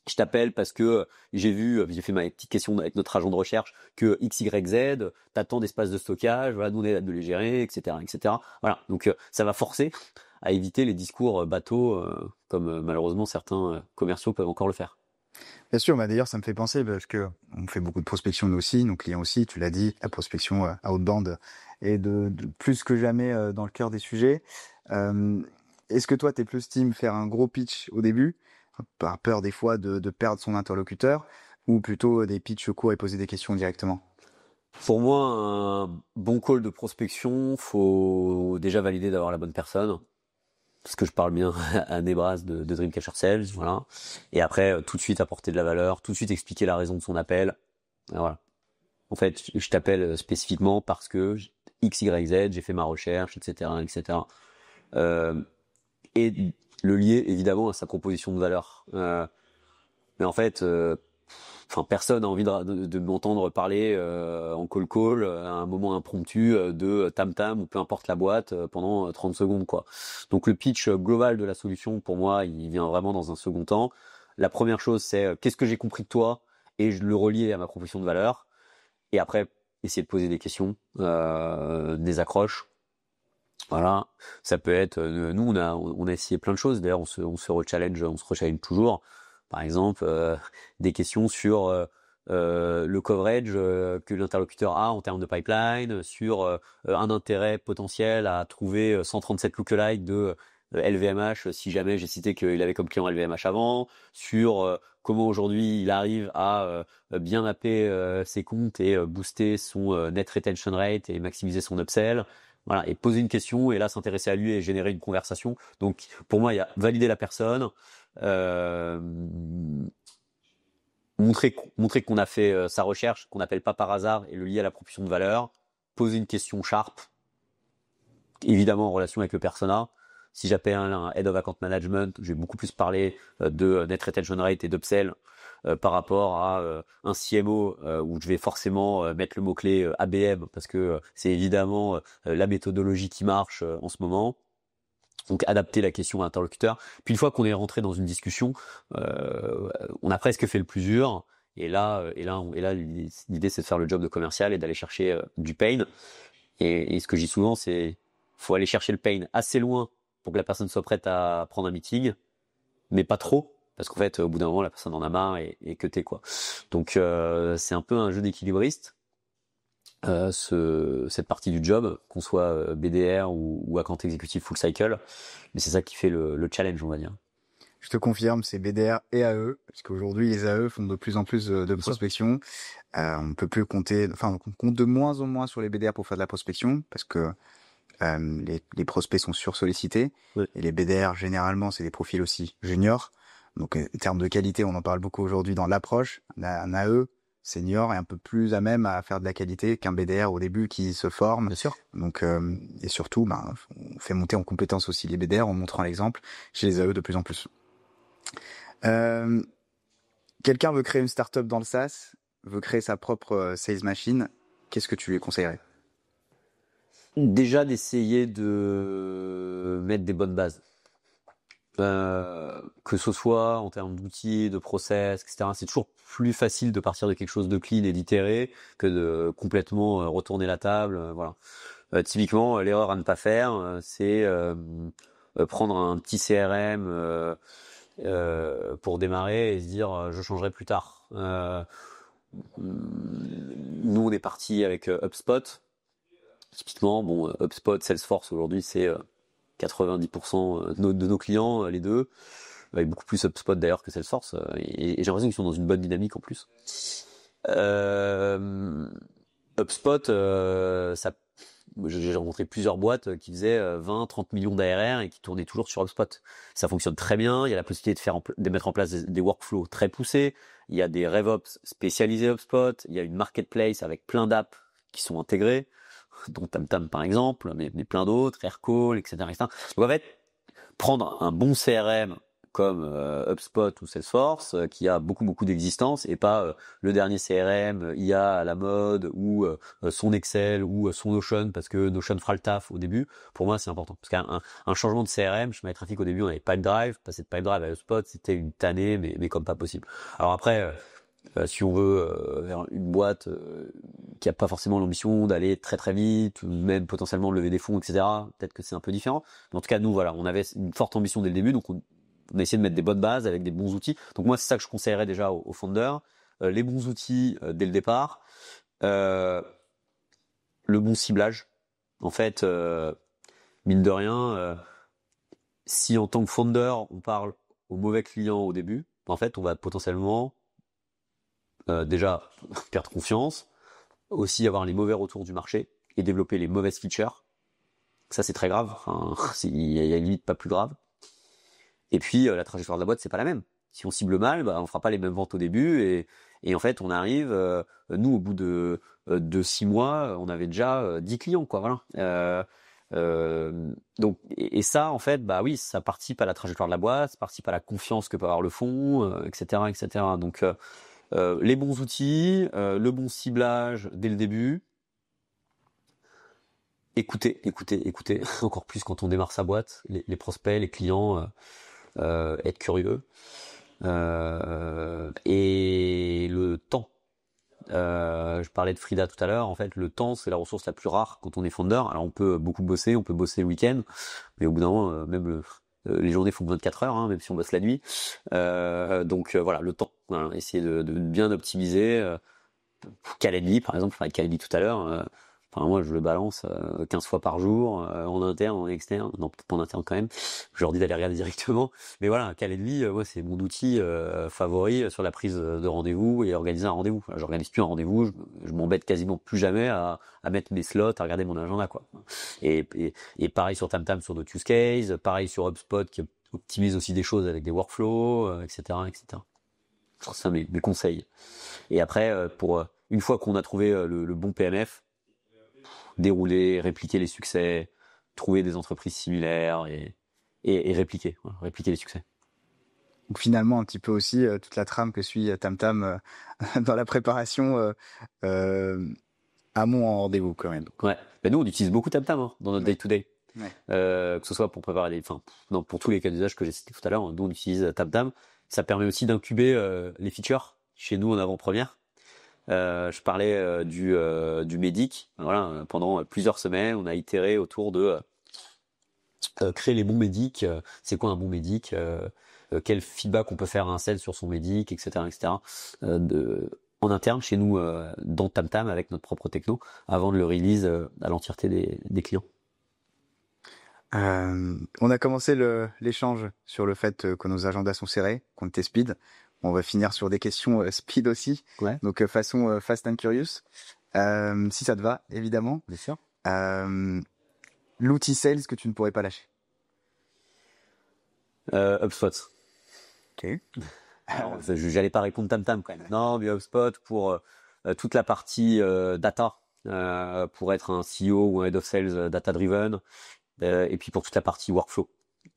Je t'appelle parce que j'ai fait ma petite question avec notre agent de recherche que X, Y, Z, t'attends d'espace de stockage, voilà, nous on est là de les gérer, etc., etc. Voilà. Donc, ça va forcer à éviter les discours bateaux, comme malheureusement certains commerciaux peuvent encore le faire. Bien sûr, bah d'ailleurs, ça me fait penser parce que on fait beaucoup de prospection nous aussi, nos clients aussi, tu l'as dit, la prospection outbound est de plus que jamais dans le cœur des sujets. Est-ce que toi, t'es plus team faire un gros pitch au début, par peur des fois de perdre son interlocuteur, ou plutôt des pitchs courts et poser des questions directement? Pour moi, un bon call de prospection, faut déjà valider d'avoir la bonne personne. Parce que je parle bien à Nebras de Dreamcatcher Sales, voilà. Et après, tout de suite apporter de la valeur, tout de suite expliquer la raison de son appel. Et voilà. En fait, je t'appelle spécifiquement parce que X, Y, Z, j'ai fait ma recherche, etc., etc. Et le lier évidemment à sa proposition de valeur. Mais en fait, personne n'a envie de m'entendre parler en call à un moment impromptu de Tam Tam ou peu importe la boîte pendant 30 secondes, quoi. Donc le pitch global de la solution, pour moi, il vient vraiment dans un second temps. La première chose, c'est qu'est-ce que j'ai compris de toi et je le relie à ma proposition de valeur. Et après, essayer de poser des questions, des accroches. Voilà, ça peut être. Nous, on a essayé plein de choses. D'ailleurs, on se rechallenge toujours. Par exemple, des questions sur le coverage que l'interlocuteur a en termes de pipeline, sur un intérêt potentiel à trouver 137 lookalike de LVMH, si jamais j'ai cité qu'il avait comme client LVMH avant, sur comment aujourd'hui il arrive à bien mapper ses comptes et booster son net retention rate et maximiser son upsell. Voilà, et poser une question et là s'intéresser à lui et générer une conversation. Donc pour moi, il y a valider la personne, euh, montrer qu'on a fait sa recherche, qu'on n'appelle pas par hasard et le lier à la proposition de valeur, poser une question sharp, évidemment en relation avec le persona. Si j'appelle un Head of Account Management, je vais beaucoup plus parler de Net Retention Rate et d'upsell par rapport à un CMO où je vais forcément mettre le mot-clé ABM parce que c'est évidemment la méthodologie qui marche en ce moment. Donc adapter la question à l'interlocuteur. Puis une fois qu'on est rentré dans une discussion, on a presque fait le plus dur. Et là, l'idée c'est de faire le job de commercial et d'aller chercher du pain. Et ce que je dis souvent, c'est faut aller chercher le pain assez loin pour que la personne soit prête à prendre un meeting, mais pas trop, parce qu'en fait, au bout d'un moment, la personne en a marre et que t'es quoi. Donc c'est un peu un jeu d'équilibriste. Cette partie du job, qu'on soit BDR ou account exécutif full cycle, mais c'est ça qui fait le challenge, on va dire. Je te confirme, c'est BDR et AE, parce qu'aujourd'hui les AE font de plus en plus de prospection. On peut plus compter, enfin on compte de moins en moins sur les BDR pour faire de la prospection, parce que les prospects sont sursollicités. Ouais. Et les BDR généralement c'est des profils aussi juniors. Donc en termes de qualité, on en parle beaucoup aujourd'hui dans l'approche. Un AE senior est un peu plus à même à faire de la qualité qu'un BDR au début qui se forme. Bien sûr. Donc et surtout, on fait monter en compétence aussi les BDR en montrant l'exemple chez les AE de plus en plus. Quelqu'un veut créer une startup dans le SaaS, veut créer sa propre sales machine. Qu'est-ce que tu lui conseillerais? Déjà d'essayer de mettre des bonnes bases. Que ce soit en termes d'outils, de process, etc. C'est toujours plus facile de partir de quelque chose de clean et d'itérer que de complètement retourner la table. Voilà. Typiquement, l'erreur à ne pas faire, c'est prendre un petit CRM pour démarrer et se dire je changerai plus tard. Nous, on est parti avec HubSpot. Typiquement, bon, HubSpot, Salesforce aujourd'hui, c'est 90% de nos clients, les deux, avec beaucoup plus HubSpot d'ailleurs que Salesforce, et j'ai l'impression qu'ils sont dans une bonne dynamique en plus. HubSpot, j'ai rencontré plusieurs boîtes qui faisaient 20-30 millions d'ARR et qui tournaient toujours sur HubSpot. Ça fonctionne très bien, il y a la possibilité de mettre en place des workflows très poussés, il y a des RevOps spécialisés HubSpot, il y a une marketplace avec plein d'apps qui sont intégrées, dont TamTam par exemple, mais plein d'autres, Aircall, etc., etc. Donc en fait, prendre un bon CRM comme HubSpot ou Salesforce, qui a beaucoup d'existence, et pas le dernier CRM IA à la mode, ou son Excel, ou son Notion, parce que Notion fera le taf au début. Pour moi, c'est important. Parce qu'un changement de CRM, je mets trafic au début, on avait Pipedrive, passer de Pipedrive à HubSpot, c'était une tannée, mais comme pas possible. Alors après, si on veut vers une boîte qui a pas forcément l'ambition d'aller très très vite, ou même potentiellement lever des fonds, etc., peut-être que c'est un peu différent. Mais en tout cas, nous, voilà, on avait une forte ambition dès le début, donc on a essayé de mettre des bonnes bases avec des bons outils. Donc moi, c'est ça que je conseillerais déjà aux founders. Les bons outils dès le départ. Le bon ciblage. En fait, mine de rien, si en tant que founder, on parle aux mauvais clients au début, en fait, on va potentiellement déjà perdre confiance, aussi avoir les mauvais retours du marché et développer les mauvaises features. Ça, c'est très grave. Enfin, il y a limite pas plus grave. Et puis, la trajectoire de la boîte, c'est pas la même. Si on cible mal, bah, on fera pas les mêmes ventes au début, et en fait, on arrive, nous, au bout de 6 mois, on avait déjà 10 clients, quoi, voilà. Donc, et ça, en fait, bah oui, ça participe à la trajectoire de la boîte, ça participe à la confiance que peut avoir le fonds, etc., etc. Donc, les bons outils, le bon ciblage dès le début. Écoutez, encore plus quand on démarre sa boîte, les prospects, les clients, être curieux. Et le temps. Je parlais de Frida tout à l'heure. En fait, le temps, c'est la ressource la plus rare quand on est founder. Alors, on peut beaucoup bosser, on peut bosser le week-end, mais au bout d'un moment, même les journées font 24 heures, hein, même si on bosse la nuit. Donc voilà, le temps. Voilà, essayer de bien optimiser. Calendly, par exemple, je parlais de Calendly tout à l'heure. Enfin, moi, je le balance 15 fois par jour, en interne, en externe. Non, peut-être pas en interne quand même. Je leur dis d'aller regarder directement. Mais voilà, Calendly, moi, c'est mon outil favori sur la prise de rendez-vous et organiser un rendez-vous. Voilà, j'organise plus un rendez-vous, je m'embête quasiment plus jamais à mettre mes slots, à regarder mon agenda, quoi. Et pareil sur TamTam, sur d'autres use cases, pareil sur HubSpot qui optimise aussi des choses avec des workflows, etc., etc. Je trouve ça mes conseils. Et après, une fois qu'on a trouvé le bon PMF, dérouler, répliquer les succès, trouver des entreprises similaires et répliquer les succès. Donc finalement, un petit peu aussi toute la trame que suit TamTam dans la préparation amont en rendez-vous quand même. Ouais. Ben nous, on utilise beaucoup TamTam dans notre day-to-day. Ouais. Que ce soit pour préparer pour tous les cas d'usage que j'ai cités tout à l'heure, nous on utilise TamTam. Ça permet aussi d'incuber les features chez nous en avant-première. Je parlais du Médic. Voilà, pendant plusieurs semaines, on a itéré autour de créer les bons Médics. C'est quoi un bon Médic, quel feedback on peut faire à un sales sur son Médic, etc., etc. En interne chez nous dans TamTam avec notre propre techno avant de le release à l'entièreté des clients. On a commencé l'échange sur le fait que nos agendas sont serrés, qu'on était speed. On va finir sur des questions speed aussi. Ouais, Donc façon Fast and Curious. Si ça te va, évidemment. bien sûr. L'outil sales que tu ne pourrais pas lâcher. HubSpot. Ok. Alors, j'allais pas répondre tam tam quand même. Non, mais HubSpot pour toute la partie data, pour être un CEO ou un head of sales data driven, et puis pour toute la partie workflow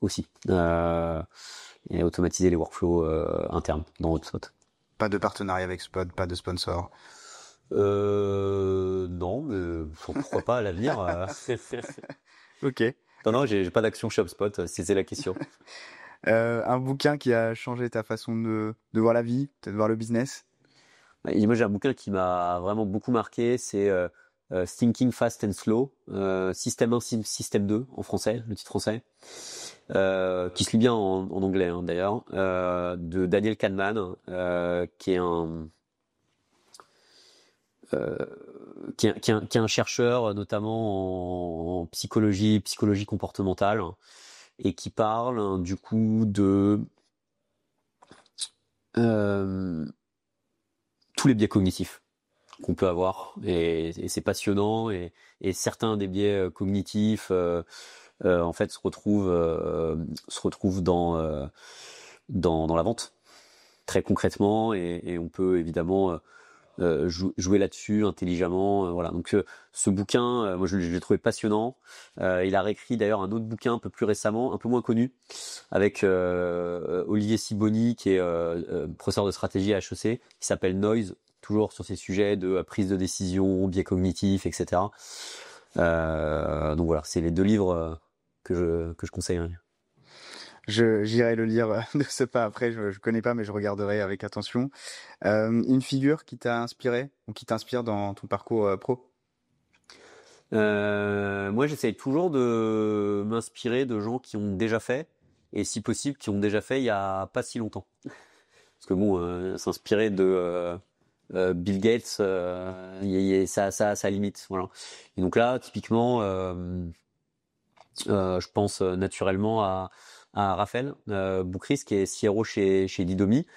aussi, et automatiser les workflows internes dans HubSpot. Pas de partenariat avec Spot, pas de sponsor. Non, mais pourquoi pas à l'avenir. Ok. Non, j'ai pas d'action chez HubSpot, si c'est la question. Un bouquin qui a changé ta façon de voir la vie, peut-être voir le business. Et moi, j'ai un bouquin qui m'a vraiment beaucoup marqué, c'est Thinking Fast and Slow, Système 1, Système 2 en français, le titre français, qui se lit bien en anglais hein, d'ailleurs, de Daniel Kahneman, qui est qui est un chercheur notamment en psychologie comportementale, et qui parle du coup de tous les biais cognitifs qu'on peut avoir et c'est passionnant et certains des biais cognitifs en fait se retrouvent dans la vente très concrètement et on peut évidemment jouer là-dessus intelligemment voilà donc ce bouquin moi je l'ai trouvé passionnant il a réécrit d'ailleurs un autre bouquin un peu plus récemment un peu moins connu avec Olivier Sibony qui est professeur de stratégie à HEC qui s'appelle Noise toujours sur ces sujets de prise de décision biais cognitifs etc donc voilà c'est les deux livres que je conseillerais. J'irai le lire de ce pas après. Je connais pas, mais je regarderai avec attention. Une figure qui t'a inspiré ou qui t'inspire dans ton parcours pro. Moi, j'essaye toujours de m'inspirer de gens qui ont déjà fait, et si possible, qui ont déjà fait il y a pas si longtemps. Parce que bon, s'inspirer de Bill Gates, ça limite, voilà. Et donc là, typiquement, je pense naturellement à Raphaël Boukris, qui est CRO chez Didomi,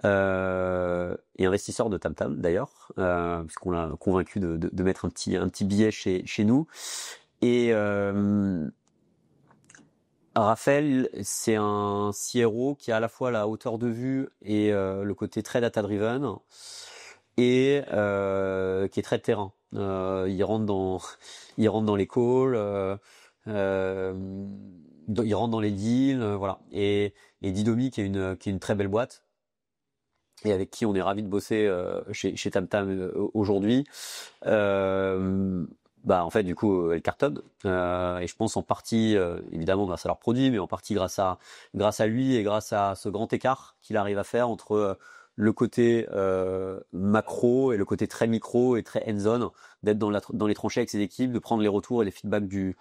et investisseur de TamTam d'ailleurs, puisqu'on l'a convaincu de mettre un petit billet chez nous. Et Raphaël, c'est un CRO qui a à la fois la hauteur de vue et le côté très data-driven et qui est très terrain. Il rentre dans les calls, il rentre dans les deals, voilà. Et Didomi, qui est une très belle boîte, et avec qui on est ravi de bosser chez TamTam aujourd'hui. En fait, du coup, elle cartonne. Et je pense en partie, évidemment, grâce à leurs produits, mais en partie grâce à lui et grâce à ce grand écart qu'il arrive à faire entre le côté macro et le côté très micro et très hands-on, d'être dans les tranchées avec ses équipes, de prendre les retours et les feedbacks du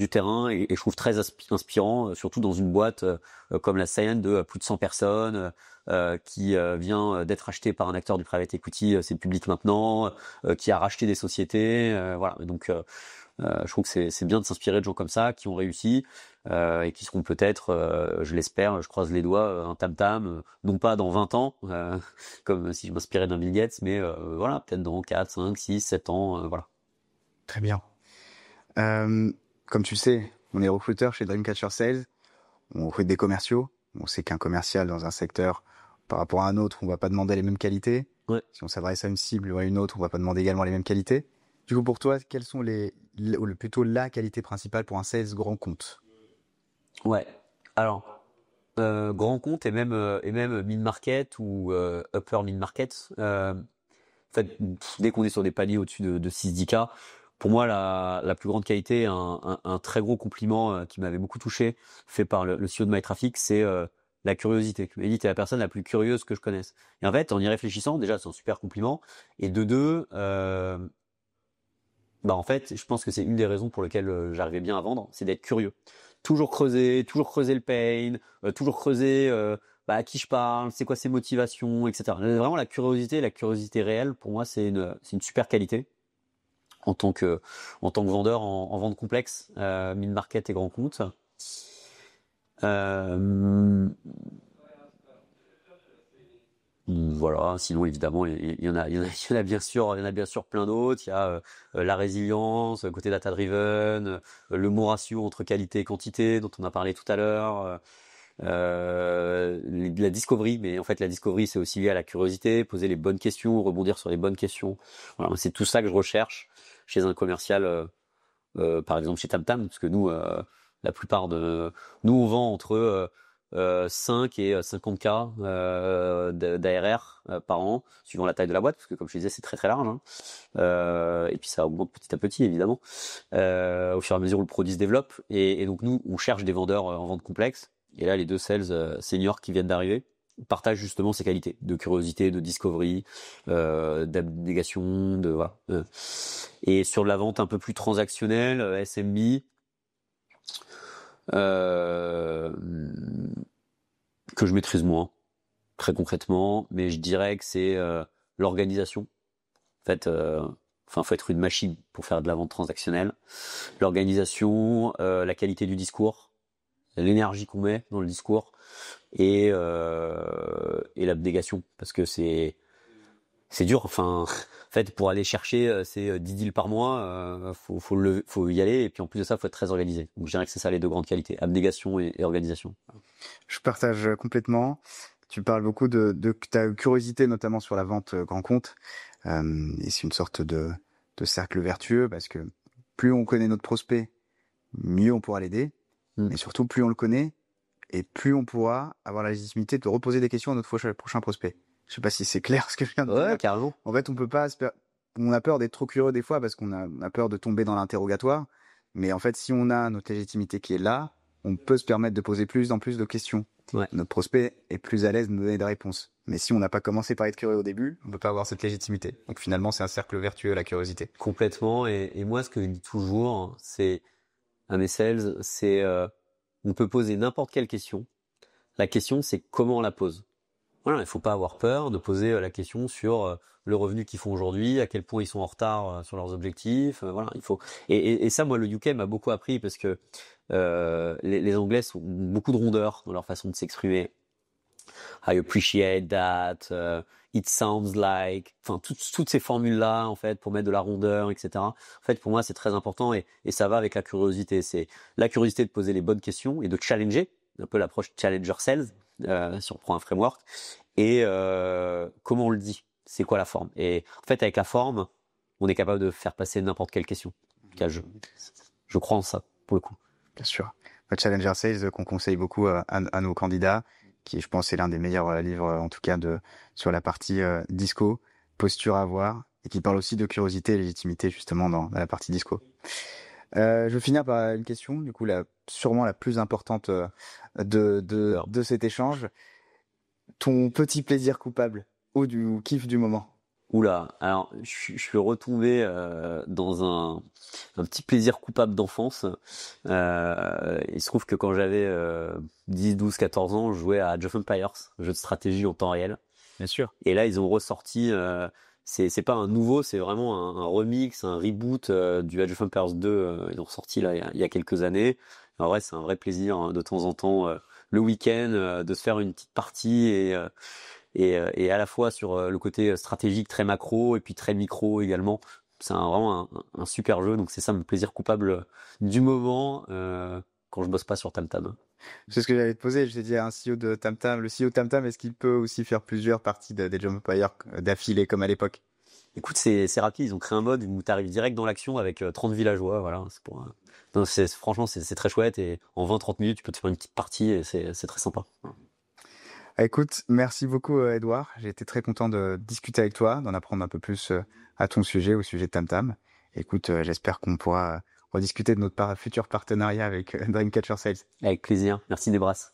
terrain et je trouve très inspirant, surtout dans une boîte comme la Cyan de plus de 100 personnes qui vient d'être acheté par un acteur du private equity, c'est public maintenant, qui a racheté des sociétés, voilà. Donc je trouve que c'est bien de s'inspirer de gens comme ça qui ont réussi et qui seront peut-être, je l'espère, je croise les doigts, un tam-tam, non pas dans 20 ans, comme si je m'inspirais d'un Bill Gates, mais voilà, peut-être dans 4, 5, 6, 7 ans, voilà. Très bien. Comme tu sais, on est recruteur chez Dreamcatcher Sales. On recrute des commerciaux. On sait qu'un commercial dans un secteur, par rapport à un autre, on va pas demander les mêmes qualités. Ouais. Si on s'adresse à une cible ou à une autre, on va pas demander également les mêmes qualités. Du coup, pour toi, quelles sont plutôt la qualité principale pour un sales grand compte? Ouais. Alors, grand compte et même mid-market ou upper mid-market. En fait, dès qu'on est sur des paliers au-dessus de 6-10K, pour moi, la plus grande qualité, un très gros compliment qui m'avait beaucoup touché, fait par le CEO de MyTraffic, c'est la curiosité. Il m'a dit, t'es la personne la plus curieuse que je connaisse. Et en fait, en y réfléchissant, déjà, c'est un super compliment. Et de deux, en fait, je pense que c'est une des raisons pour lesquelles j'arrivais bien à vendre, c'est d'être curieux. Toujours creuser le pain, toujours creuser à qui je parle, c'est quoi ses motivations, etc. Vraiment la curiosité réelle, pour moi, c'est une super qualité. en tant que vendeur en vente complexe, mid-market et grand compte. Voilà. Sinon, évidemment, il y en a bien sûr plein d'autres. Il y a la résilience, le côté data-driven, le bon ratio entre qualité et quantité dont on a parlé tout à l'heure. La discovery, mais en fait la discovery c'est aussi lié à la curiosité, poser les bonnes questions, rebondir sur les bonnes questions. Voilà, c'est tout ça que je recherche chez un commercial, par exemple chez TamTam, parce que nous, la plupart de nous on vend entre 5 et 50K d'ARR par an, suivant la taille de la boîte, parce que comme je disais c'est très très large, hein. Et puis ça augmente petit à petit évidemment au fur et à mesure où le produit se développe, et donc nous on cherche des vendeurs en vente complexe. Et là, les deux sales seniors qui viennent d'arriver partagent justement ces qualités de curiosité, de discovery, d'abnégation, voilà. Et sur de la vente un peu plus transactionnelle, SMB, que je maîtrise moins, très concrètement, mais je dirais que c'est l'organisation. En fait, faut être une machine pour faire de la vente transactionnelle. L'organisation, la qualité du discours, l'énergie qu'on met dans le discours et l'abnégation, parce que c'est dur. En fait, pour aller chercher ces 10 deals par mois, faut y aller, et puis en plus de ça, faut être très organisé. Donc je dirais que c'est ça les deux grandes qualités, abnégation et organisation. Je partage complètement. Tu parles beaucoup de ta curiosité, notamment sur la vente grand compte, et c'est une sorte de cercle vertueux, parce que plus on connaît notre prospect, mieux on pourra l'aider. Mais surtout, plus on le connaît, et plus on pourra avoir la légitimité de reposer des questions à notre prochain prospect. Je sais pas si c'est clair ce que je viens de dire. Ouais, carrément. En fait, on a peur d'être trop curieux des fois, parce qu'on a peur de tomber dans l'interrogatoire. Mais en fait, si on a notre légitimité qui est là, on peut se permettre de poser plus en plus de questions. Ouais. Notre prospect est plus à l'aise de nous donner des réponses. Mais si on n'a pas commencé par être curieux au début, on peut pas avoir cette légitimité. Donc finalement, c'est un cercle vertueux, la curiosité. Complètement. Et moi, ce que je dis toujours, c'est à mes sales, c'est on peut poser n'importe quelle question. La question, c'est comment on la pose. Voilà, il faut pas avoir peur de poser la question sur le revenu qu'ils font aujourd'hui, à quel point ils sont en retard sur leurs objectifs. Voilà, il faut. Et ça, moi, le UK m'a beaucoup appris, parce que les Anglais ont beaucoup de rondeur dans leur façon de s'exprimer. I appreciate that. It sounds like. Toutes ces formules-là, en fait, pour mettre de la rondeur, etc. En fait, pour moi, c'est très important, et ça va avec la curiosité. C'est la curiosité de poser les bonnes questions et de challenger, un peu l'approche challenger sales, si on prend un framework. Et comment on le dit, c'est quoi la forme. Et en fait, avec la forme, on est capable de faire passer n'importe quelle question. En tout cas, je crois en ça, pour le coup. Bien sûr. Le Challenger Sales qu'on conseille beaucoup à nos candidats, qui, je pense, est l'un des meilleurs livres, en tout cas, sur la partie disco, posture à avoir, et qui parle aussi de curiosité et légitimité, justement, dans la partie disco. Je vais finir par une question, du coup, sûrement la plus importante de cet échange. Ton petit plaisir coupable ou du kiff du moment? Oula, alors je suis retombé dans un petit plaisir coupable d'enfance. Il se trouve que quand j'avais 10, 12, 14 ans, je jouais à Age of Empires, jeu de stratégie en temps réel. Bien sûr. Et là, ils ont ressorti, c'est pas un nouveau, c'est vraiment un remix, un reboot du Age of Empires 2. Ils ont ressorti là il y a quelques années. En vrai, c'est un vrai plaisir, hein, de temps en temps, le week-end, de se faire une petite partie, et à la fois sur le côté stratégique très macro et puis très micro également. C'est vraiment un super jeu, donc c'est ça mon plaisir coupable du moment quand je bosse pas sur TamTam. C'est ce que j'allais te poser. Je t'ai dit, un CEO de TamTam, le CEO de TamTam, est-ce qu'il peut aussi faire plusieurs parties des Age of Empires d'affilée comme à l'époque? Écoute, c'est rapide, ils ont créé un mode où tu arrives direct dans l'action avec 30 villageois, voilà. Non, franchement, c'est très chouette, et en 20-30 minutes, tu peux te faire une petite partie, et c'est très sympa. Écoute, merci beaucoup Edouard. J'ai été très content de discuter avec toi, d'en apprendre un peu plus à ton sujet, au sujet de TamTam. Écoute, j'espère qu'on pourra rediscuter de notre futur partenariat avec Dreamcatcher Sales. Avec plaisir. Merci Nebras.